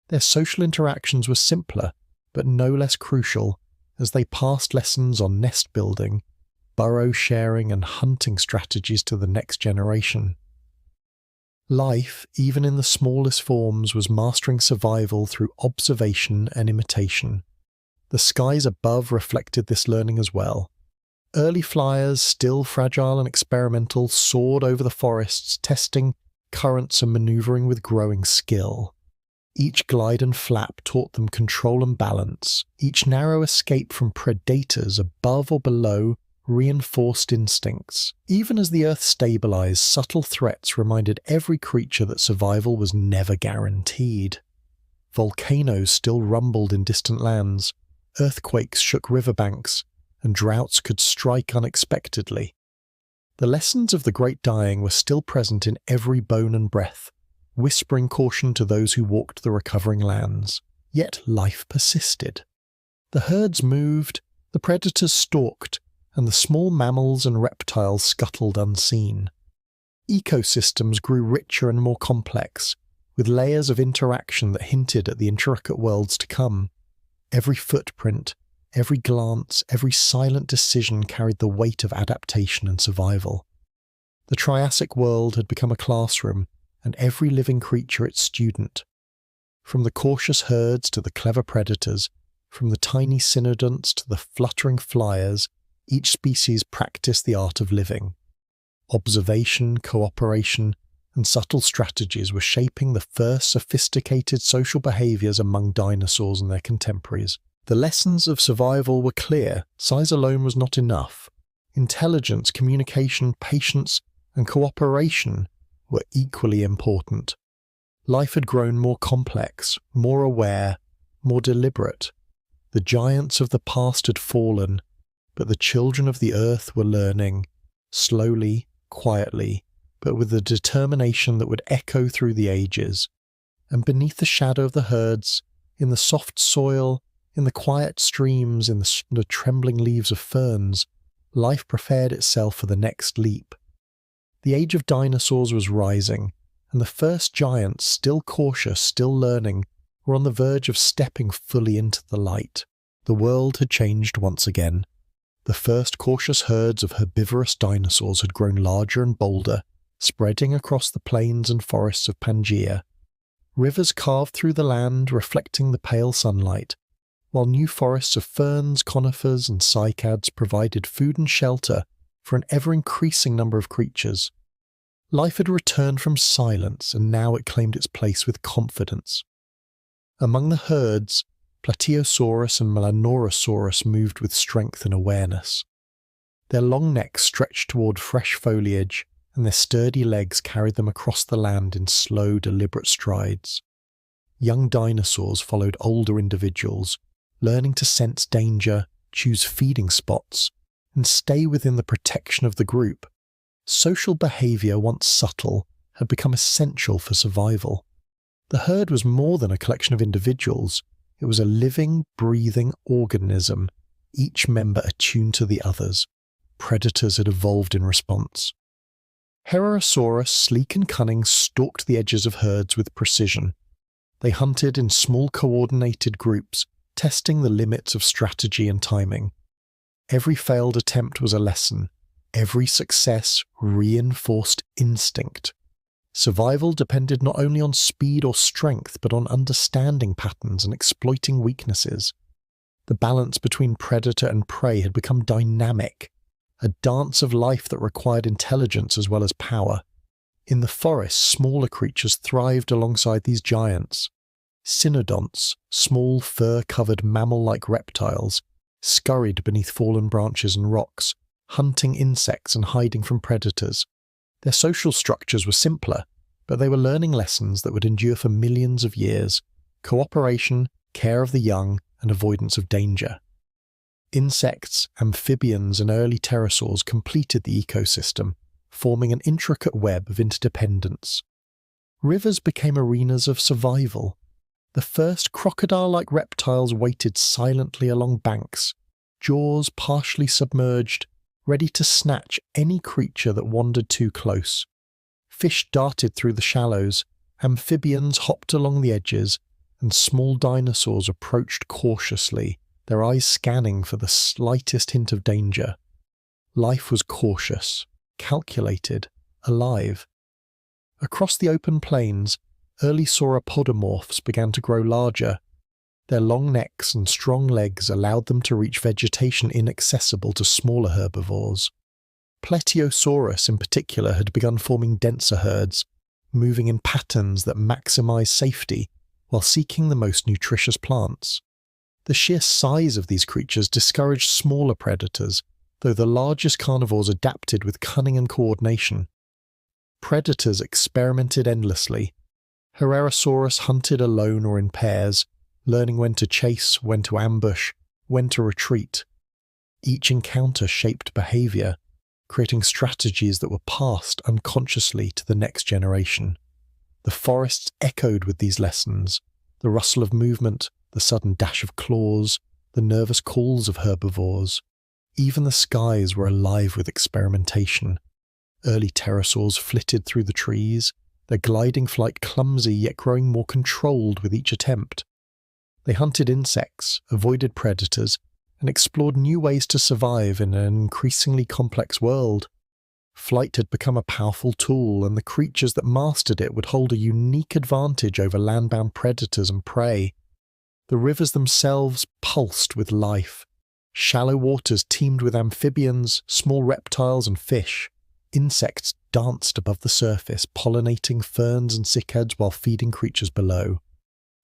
Their social interactions were simpler, but no less crucial, as they passed lessons on nest building, burrow sharing, and hunting strategies to the next generation. Life, even in the smallest forms, was mastering survival through observation and imitation. The skies above reflected this learning as well. Early flyers, still fragile and experimental, soared over the forests, testing currents and maneuvering with growing skill. Each glide and flap taught them control and balance. Each narrow escape from predators above or below reinforced instincts. Even as the earth stabilized, subtle threats reminded every creature that survival was never guaranteed. Volcanoes still rumbled in distant lands, earthquakes shook riverbanks, and droughts could strike unexpectedly. The lessons of the Great Dying were still present in every bone and breath, whispering caution to those who walked the recovering lands. Yet life persisted. The herds moved, the predators stalked, and the small mammals and reptiles scuttled unseen. Ecosystems grew richer and more complex, with layers of interaction that hinted at the intricate worlds to come. Every footprint, every glance, every silent decision carried the weight of adaptation and survival. The Triassic world had become a classroom, and every living creature its student. From the cautious herds to the clever predators, from the tiny cynodonts to the fluttering flyers, each species practiced the art of living. Observation, cooperation, and subtle strategies were shaping the first sophisticated social behaviors among dinosaurs and their contemporaries. The lessons of survival were clear. Size alone was not enough. Intelligence, communication, patience, and cooperation were equally important. Life had grown more complex, more aware, more deliberate. The giants of the past had fallen, but the children of the earth were learning, slowly, quietly, but with a determination that would echo through the ages. And beneath the shadow of the herds, in the soft soil, in the quiet streams, in the trembling leaves of ferns, life prepared itself for the next leap. The age of dinosaurs was rising, and the first giants, still cautious, still learning, were on the verge of stepping fully into the light. The world had changed once again. The first cautious herds of herbivorous dinosaurs had grown larger and bolder, spreading across the plains and forests of Pangaea. Rivers carved through the land, reflecting the pale sunlight, while new forests of ferns, conifers, and cycads provided food and shelter for an ever-increasing number of creatures. Life had returned from silence, and now it claimed its place with confidence. Among the herds, Plateosaurus and Melanorosaurus moved with strength and awareness. Their long necks stretched toward fresh foliage, and their sturdy legs carried them across the land in slow, deliberate strides. Young dinosaurs followed older individuals, learning to sense danger, choose feeding spots, and stay within the protection of the group. Social behavior, once subtle, had become essential for survival. The herd was more than a collection of individuals. It was a living, breathing organism, each member attuned to the others. Predators had evolved in response. Herrerasaurus, sleek and cunning, stalked the edges of herds with precision. They hunted in small coordinated groups, testing the limits of strategy and timing. Every failed attempt was a lesson. Every success reinforced instinct. Survival depended not only on speed or strength, but on understanding patterns and exploiting weaknesses. The balance between predator and prey had become dynamic, a dance of life that required intelligence as well as power. In the forest, smaller creatures thrived alongside these giants. Cynodonts, small fur-covered mammal-like reptiles, scurried beneath fallen branches and rocks, hunting insects and hiding from predators. Their social structures were simpler, but they were learning lessons that would endure for millions of years: cooperation, care of the young, and avoidance of danger. Insects, amphibians, and early pterosaurs completed the ecosystem, forming an intricate web of interdependence. Rivers became arenas of survival. The first crocodile-like reptiles waited silently along banks, jaws partially submerged, ready to snatch any creature that wandered too close. Fish darted through the shallows, amphibians hopped along the edges, and small dinosaurs approached cautiously, their eyes scanning for the slightest hint of danger. Life was cautious, calculated, alive. Across the open plains, early sauropodomorphs began to grow larger. Their long necks and strong legs allowed them to reach vegetation inaccessible to smaller herbivores. Plesiosaurus in particular had begun forming denser herds, moving in patterns that maximize safety while seeking the most nutritious plants. The sheer size of these creatures discouraged smaller predators, though the largest carnivores adapted with cunning and coordination. Predators experimented endlessly. Herrerasaurus hunted alone or in pairs, learning when to chase, when to ambush, when to retreat. Each encounter shaped behavior, creating strategies that were passed unconsciously to the next generation. The forests echoed with these lessons: the rustle of movement, the sudden dash of claws, the nervous calls of herbivores. Even the skies were alive with experimentation. Early pterosaurs flitted through the trees, their gliding flight clumsy yet growing more controlled with each attempt. They hunted insects, avoided predators, and explored new ways to survive in an increasingly complex world. Flight had become a powerful tool, and the creatures that mastered it would hold a unique advantage over land-bound predators and prey. The rivers themselves pulsed with life. Shallow waters teemed with amphibians, small reptiles, and fish. Insects danced above the surface, pollinating ferns and cycads while feeding creatures below.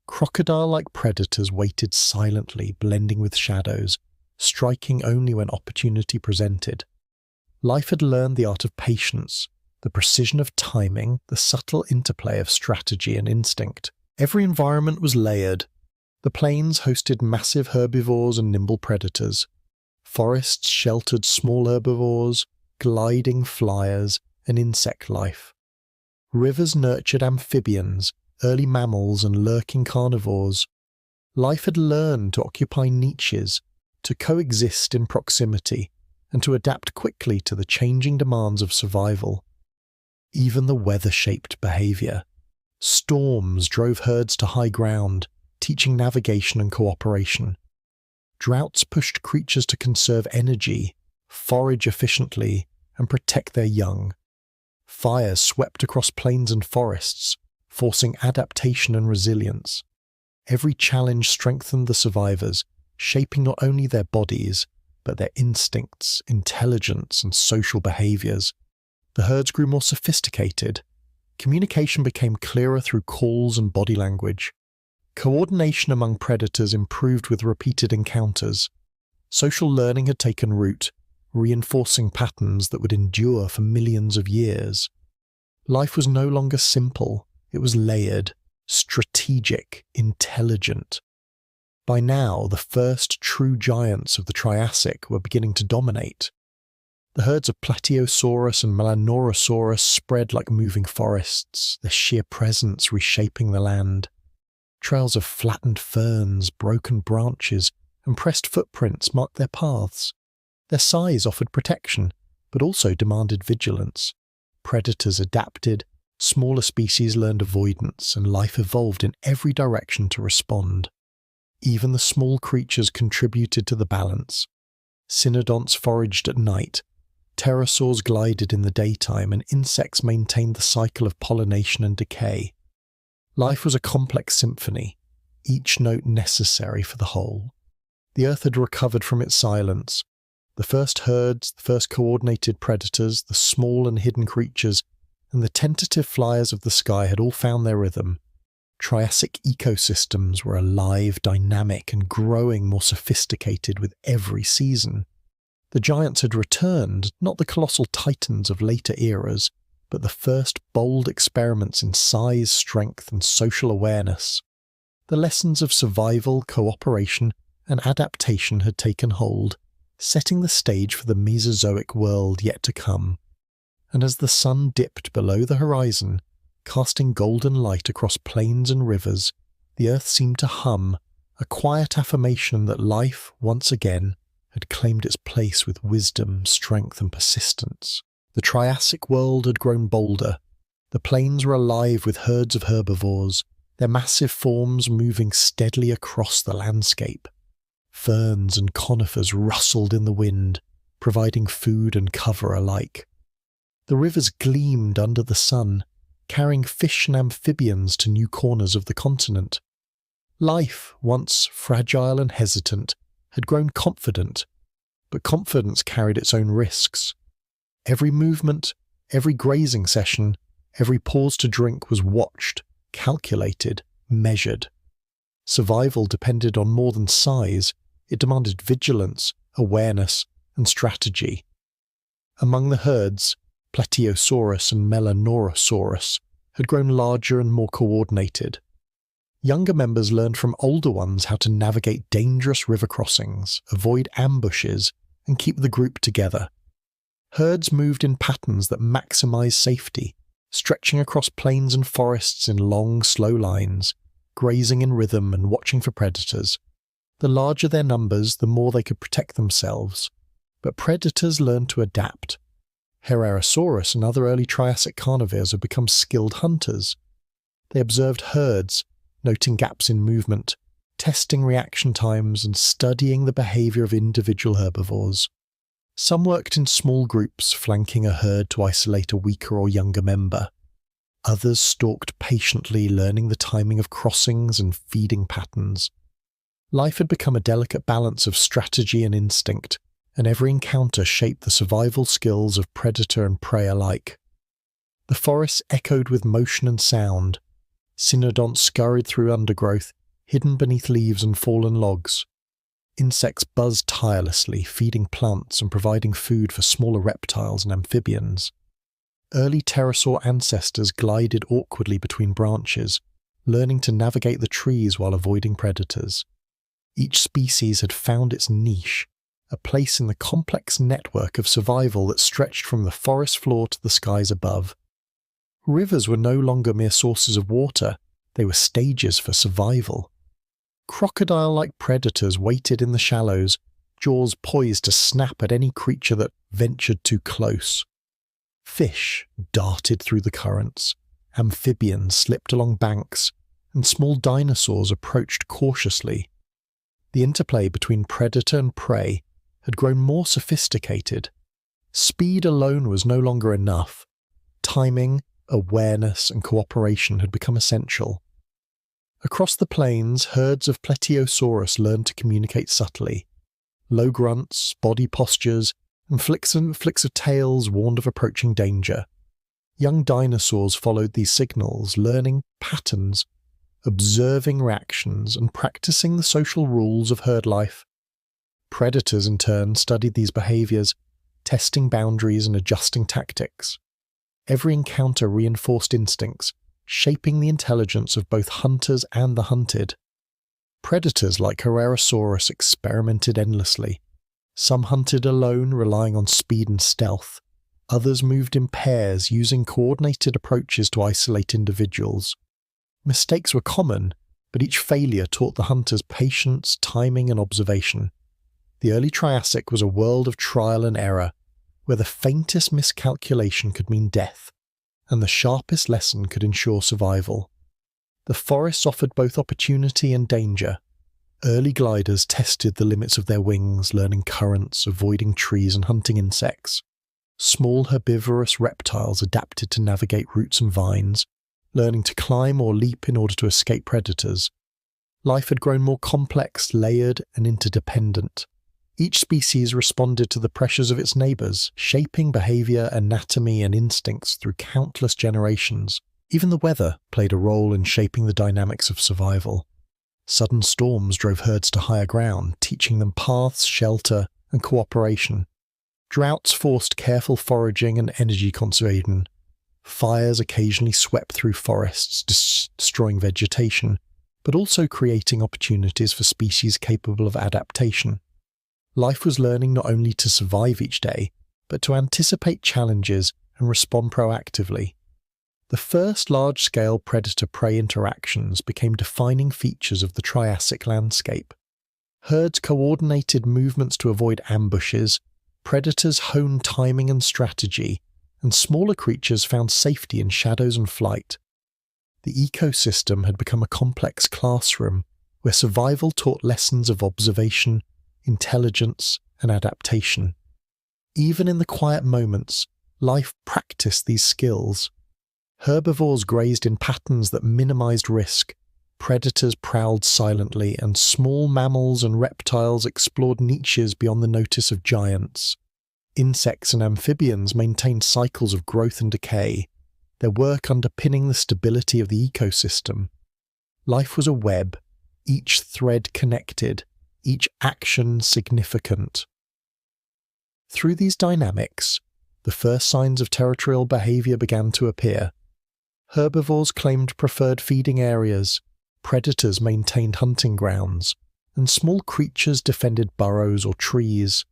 Crocodile-like predators waited silently, blending with shadows, striking only when opportunity presented. Life had learned the art of patience, the precision of timing, the subtle interplay of strategy and instinct. Every environment was layered. The plains hosted massive herbivores and nimble predators. Forests sheltered small herbivores, gliding flyers, and insect life. Rivers nurtured amphibians, early mammals, and lurking carnivores. Life had learned to occupy niches, to coexist in proximity, and to adapt quickly to the changing demands of survival. Even the weather shaped behavior. Storms drove herds to high ground, teaching navigation and cooperation. Droughts pushed creatures to conserve energy, forage efficiently, and protect their young. Fires swept across plains and forests, forcing adaptation and resilience. Every challenge strengthened the survivors, shaping not only their bodies, but their instincts, intelligence, and social behaviors. The herds grew more sophisticated. Communication became clearer through calls and body language. Coordination among predators improved with repeated encounters. Social learning had taken root, reinforcing patterns that would endure for millions of years. Life was no longer simple, it was layered, strategic, intelligent. By now, the first true giants of the Triassic were beginning to dominate. The herds of Plateosaurus and Melanorosaurus spread like moving forests, their sheer presence reshaping the land. Trails of flattened ferns, broken branches, and pressed footprints marked their paths. Their size offered protection, but also demanded vigilance. Predators adapted, smaller species learned avoidance, and life evolved in every direction to respond. Even the small creatures contributed to the balance. Cynodonts foraged at night, pterosaurs glided in the daytime, and insects maintained the cycle of pollination and decay. Life was a complex symphony, each note necessary for the whole. The earth had recovered from its silence. The first herds, the first coordinated predators, the small and hidden creatures, and the tentative flyers of the sky had all found their rhythm. Triassic ecosystems were alive, dynamic, and growing more sophisticated with every season. The giants had returned, not the colossal titans of later eras, but the first bold experiments in size, strength, and social awareness. The lessons of survival, cooperation, and adaptation had taken hold, setting the stage for the Mesozoic world yet to come. And as the sun dipped below the horizon, casting golden light across plains and rivers, the earth seemed to hum, a quiet affirmation that life, once again, had claimed its place with wisdom, strength, and persistence. The Triassic world had grown bolder. The plains were alive with herds of herbivores, their massive forms moving steadily across the landscape. Ferns and conifers rustled in the wind, providing food and cover alike. The rivers gleamed under the sun, carrying fish and amphibians to new corners of the continent. Life, once fragile and hesitant, had grown confident, but confidence carried its own risks. Every movement, every grazing session, every pause to drink was watched, calculated, measured. Survival depended on more than size. It demanded vigilance, awareness, and strategy. Among the herds, Plateosaurus and Melanorosaurus had grown larger and more coordinated. Younger members learned from older ones how to navigate dangerous river crossings, avoid ambushes, and keep the group together. Herds moved in patterns that maximized safety, stretching across plains and forests in long, slow lines, grazing in rhythm and watching for predators. The larger their numbers, the more they could protect themselves. But predators learned to adapt. Herrerasaurus and other early Triassic carnivores had become skilled hunters. They observed herds, noting gaps in movement, testing reaction times, and studying the behavior of individual herbivores. Some worked in small groups, flanking a herd to isolate a weaker or younger member. Others stalked patiently, learning the timing of crossings and feeding patterns. Life had become a delicate balance of strategy and instinct, and every encounter shaped the survival skills of predator and prey alike. The forests echoed with motion and sound. Cynodonts scurried through undergrowth, hidden beneath leaves and fallen logs. Insects buzzed tirelessly, feeding plants and providing food for smaller reptiles and amphibians. Early pterosaur ancestors glided awkwardly between branches, learning to navigate the trees while avoiding predators. Each species had found its niche, a place in the complex network of survival that stretched from the forest floor to the skies above. Rivers were no longer mere sources of water, they were stages for survival. Crocodile-like predators waited in the shallows, jaws poised to snap at any creature that ventured too close. Fish darted through the currents, amphibians slipped along banks, and small dinosaurs approached cautiously. The interplay between predator and prey had grown more sophisticated. Speed alone was no longer enough. Timing, awareness, and cooperation had become essential. Across the plains, herds of Plateosaurus learned to communicate subtly. Low grunts, body postures, and flicks of tails warned of approaching danger. Young dinosaurs followed these signals, learning patterns, observing reactions, and practicing the social rules of herd life. Predators, in turn, studied these behaviors, testing boundaries and adjusting tactics. Every encounter reinforced instincts, shaping the intelligence of both hunters and the hunted. Predators like Herrerasaurus experimented endlessly. Some hunted alone, relying on speed and stealth. Others moved in pairs, using coordinated approaches to isolate individuals. Mistakes were common, but each failure taught the hunters patience, timing, and observation. The early Triassic was a world of trial and error, where the faintest miscalculation could mean death, and the sharpest lesson could ensure survival. The forests offered both opportunity and danger. Early gliders tested the limits of their wings, learning currents, avoiding trees, and hunting insects. Small herbivorous reptiles adapted to navigate roots and vines, learning to climb or leap in order to escape predators. Life had grown more complex, layered, and interdependent. Each species responded to the pressures of its neighbours, shaping behaviour, anatomy and instincts through countless generations. Even the weather played a role in shaping the dynamics of survival. Sudden storms drove herds to higher ground, teaching them paths, shelter and cooperation. Droughts forced careful foraging and energy conservation. Fires occasionally swept through forests, destroying vegetation, but also creating opportunities for species capable of adaptation. Life was learning not only to survive each day, but to anticipate challenges and respond proactively. The first large-scale predator-prey interactions became defining features of the Triassic landscape. Herds coordinated movements to avoid ambushes, predators honed timing and strategy, and smaller creatures found safety in shadows and flight. The ecosystem had become a complex classroom where survival taught lessons of observation, intelligence, and adaptation. Even in the quiet moments, life practiced these skills. Herbivores grazed in patterns that minimized risk, predators prowled silently, and small mammals and reptiles explored niches beyond the notice of giants. Insects and amphibians maintained cycles of growth and decay, their work underpinning the stability of the ecosystem. Life was a web, each thread connected, each action significant. Through these dynamics, the first signs of territorial behaviour began to appear. Herbivores claimed preferred feeding areas, predators maintained hunting grounds, and small creatures defended burrows or trees.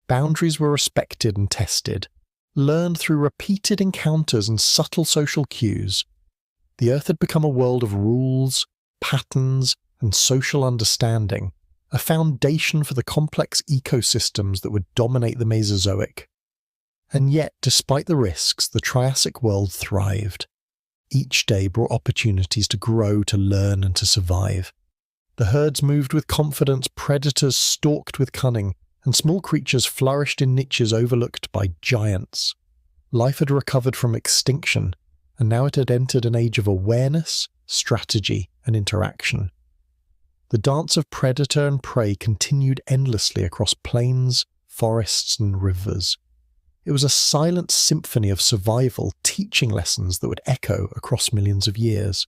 Boundaries were respected and tested, learned through repeated encounters and subtle social cues. The Earth had become a world of rules, patterns, and social understanding, a foundation for the complex ecosystems that would dominate the Mesozoic. And yet, despite the risks, the Triassic world thrived. Each day brought opportunities to grow, to learn, and to survive. The herds moved with confidence, predators stalked with cunning, and small creatures flourished in niches overlooked by giants. Life had recovered from extinction, and now it had entered an age of awareness, strategy, and interaction. The dance of predator and prey continued endlessly across plains, forests, and rivers. It was a silent symphony of survival, teaching lessons that would echo across millions of years.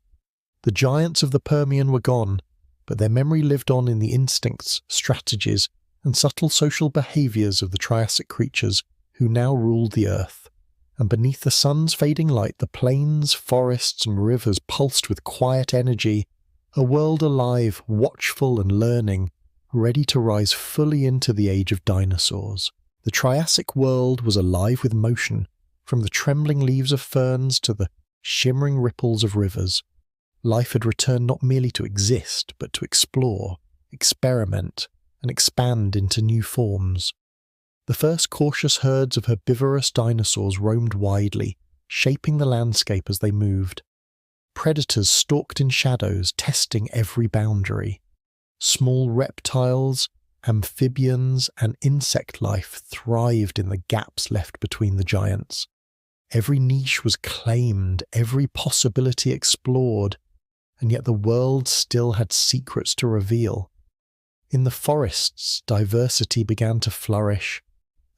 The giants of the Permian were gone, but their memory lived on in the instincts, strategies, and subtle social behaviours of the Triassic creatures who now ruled the Earth. And beneath the sun's fading light, the plains, forests, and rivers pulsed with quiet energy, a world alive, watchful and learning, ready to rise fully into the age of dinosaurs. The Triassic world was alive with motion, from the trembling leaves of ferns to the shimmering ripples of rivers. Life had returned not merely to exist, but to explore, experiment, and expand into new forms. The first cautious herds of herbivorous dinosaurs roamed widely, shaping the landscape as they moved. Predators stalked in shadows, testing every boundary. Small reptiles, amphibians, and insect life thrived in the gaps left between the giants. Every niche was claimed, every possibility explored, and yet the world still had secrets to reveal. In the forests, diversity began to flourish.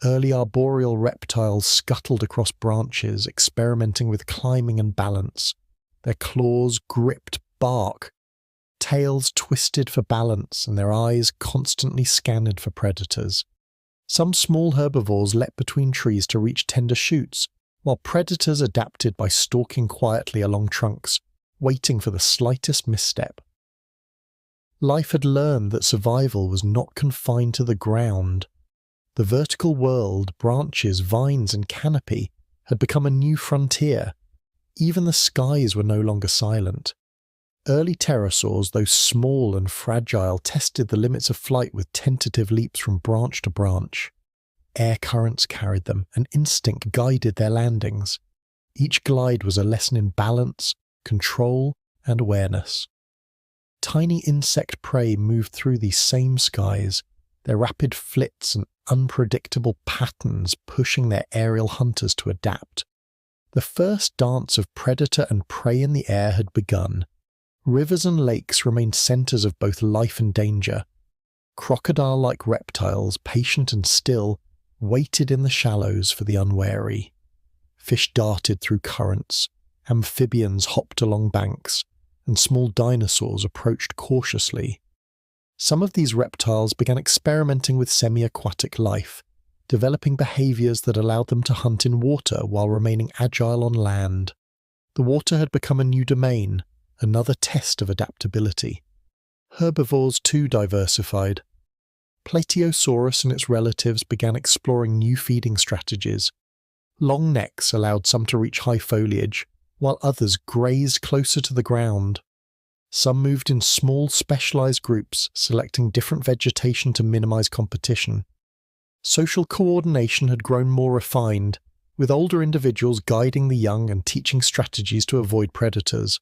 Early arboreal reptiles scuttled across branches, experimenting with climbing and balance. Their claws gripped bark, tails twisted for balance, and their eyes constantly scanned for predators. Some small herbivores leapt between trees to reach tender shoots, while predators adapted by stalking quietly along trunks, waiting for the slightest misstep. Life had learned that survival was not confined to the ground. The vertical world, branches, vines, and canopy had become a new frontier. Even the skies were no longer silent. Early pterosaurs, though small and fragile, tested the limits of flight with tentative leaps from branch to branch. Air currents carried them, and instinct guided their landings. Each glide was a lesson in balance, control, and awareness. Tiny insect prey moved through these same skies, their rapid flits and unpredictable patterns pushing their aerial hunters to adapt. The first dance of predator and prey in the air had begun. Rivers and lakes remained centres of both life and danger. Crocodile-like reptiles, patient and still, waited in the shallows for the unwary. Fish darted through currents, amphibians hopped along banks, and small dinosaurs approached cautiously. Some of these reptiles began experimenting with semi-aquatic life, developing behaviors that allowed them to hunt in water while remaining agile on land. The water had become a new domain, another test of adaptability. Herbivores too diversified. Plateosaurus and its relatives began exploring new feeding strategies. Long necks allowed some to reach high foliage, while others grazed closer to the ground. Some moved in small, specialized groups, selecting different vegetation to minimize competition. Social coordination had grown more refined, with older individuals guiding the young and teaching strategies to avoid predators.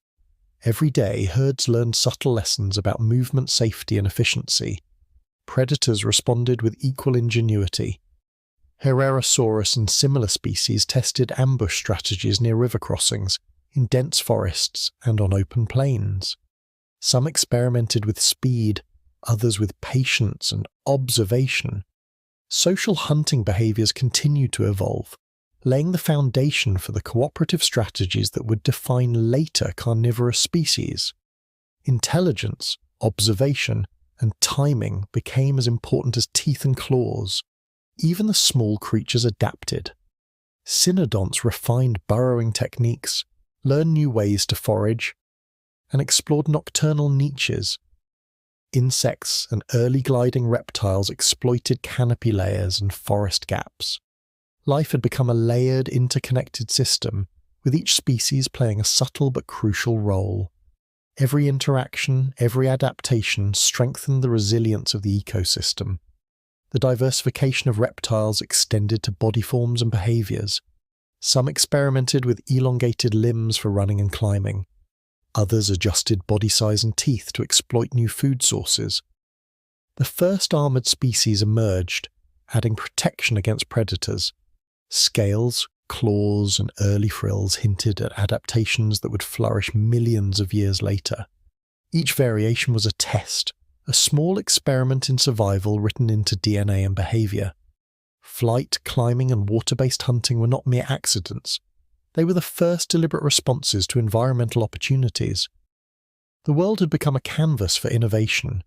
Every day, herds learned subtle lessons about movement, safety, and efficiency. Predators responded with equal ingenuity. Herrerasaurus and similar species tested ambush strategies near river crossings, in dense forests, and on open plains. Some experimented with speed, others with patience and observation. Social hunting behaviors continued to evolve, laying the foundation for the cooperative strategies that would define later carnivorous species. Intelligence, observation, and timing became as important as teeth and claws. Even the small creatures adapted. Cynodonts refined burrowing techniques, learned new ways to forage, and explored nocturnal niches. Insects and early gliding reptiles exploited canopy layers and forest gaps. Life had become a layered, interconnected system, with each species playing a subtle but crucial role. Every interaction, every adaptation strengthened the resilience of the ecosystem. The diversification of reptiles extended to body forms and behaviors. Some experimented with elongated limbs for running and climbing. Others adjusted body size and teeth to exploit new food sources. The first armored species emerged, adding protection against predators. Scales, claws, and early frills hinted at adaptations that would flourish millions of years later. Each variation was a test, a small experiment in survival written into DNA and behavior. Flight, climbing, and water-based hunting were not mere accidents. They were the first deliberate responses to environmental opportunities. The world had become a canvas for innovation.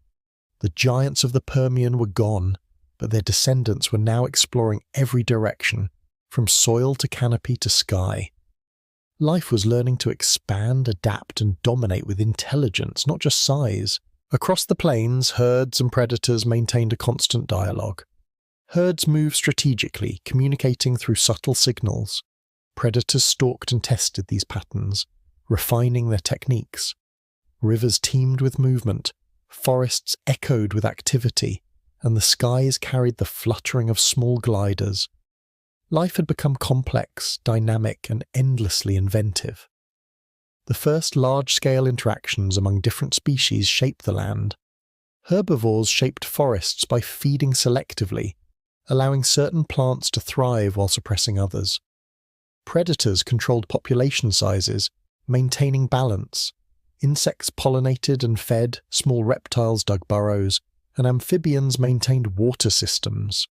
The giants of the Permian were gone, but their descendants were now exploring every direction, from soil to canopy to sky. Life was learning to expand, adapt, and dominate with intelligence, not just size. Across the plains, herds and predators maintained a constant dialogue. Herds moved strategically, communicating through subtle signals. Predators stalked and tested these patterns, refining their techniques. Rivers teemed with movement, forests echoed with activity, and the skies carried the fluttering of small gliders. Life had become complex, dynamic, and endlessly inventive. The first large-scale interactions among different species shaped the land. Herbivores shaped forests by feeding selectively, allowing certain plants to thrive while suppressing others. Predators controlled population sizes, maintaining balance. Insects pollinated and fed, small reptiles dug burrows, and amphibians maintained water systems.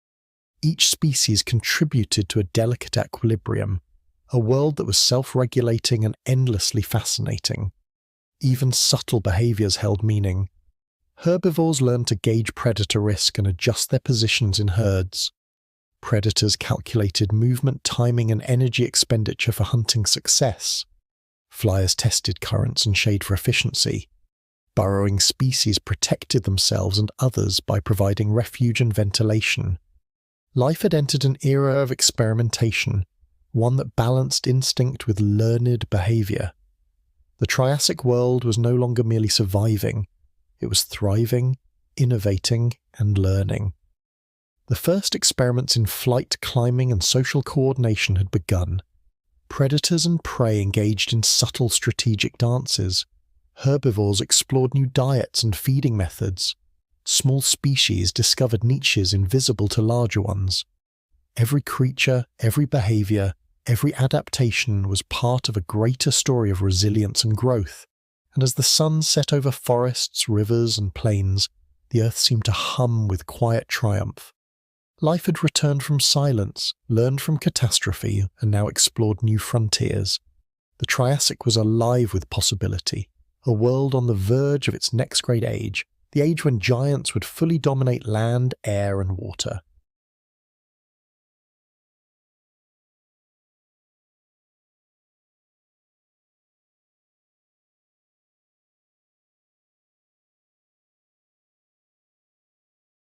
Each species contributed to a delicate equilibrium, a world that was self-regulating and endlessly fascinating. Even subtle behaviors held meaning. Herbivores learned to gauge predator risk and adjust their positions in herds. Predators calculated movement, timing, and energy expenditure for hunting success. Flyers tested currents and shade for efficiency. Burrowing species protected themselves and others by providing refuge and ventilation. Life had entered an era of experimentation, one that balanced instinct with learned behavior. The Triassic world was no longer merely surviving, it was thriving, innovating, and learning. The first experiments in flight, climbing, and social coordination had begun. Predators and prey engaged in subtle strategic dances. Herbivores explored new diets and feeding methods. Small species discovered niches invisible to larger ones. Every creature, every behavior, every adaptation was part of a greater story of resilience and growth, and as the sun set over forests, rivers, and plains, The earth seemed to hum with quiet triumph. Life had returned from silence, learned from catastrophe, and now explored new frontiers. The Triassic was alive with possibility, a world on the verge of its next great age, the age when giants would fully dominate land, air, and water.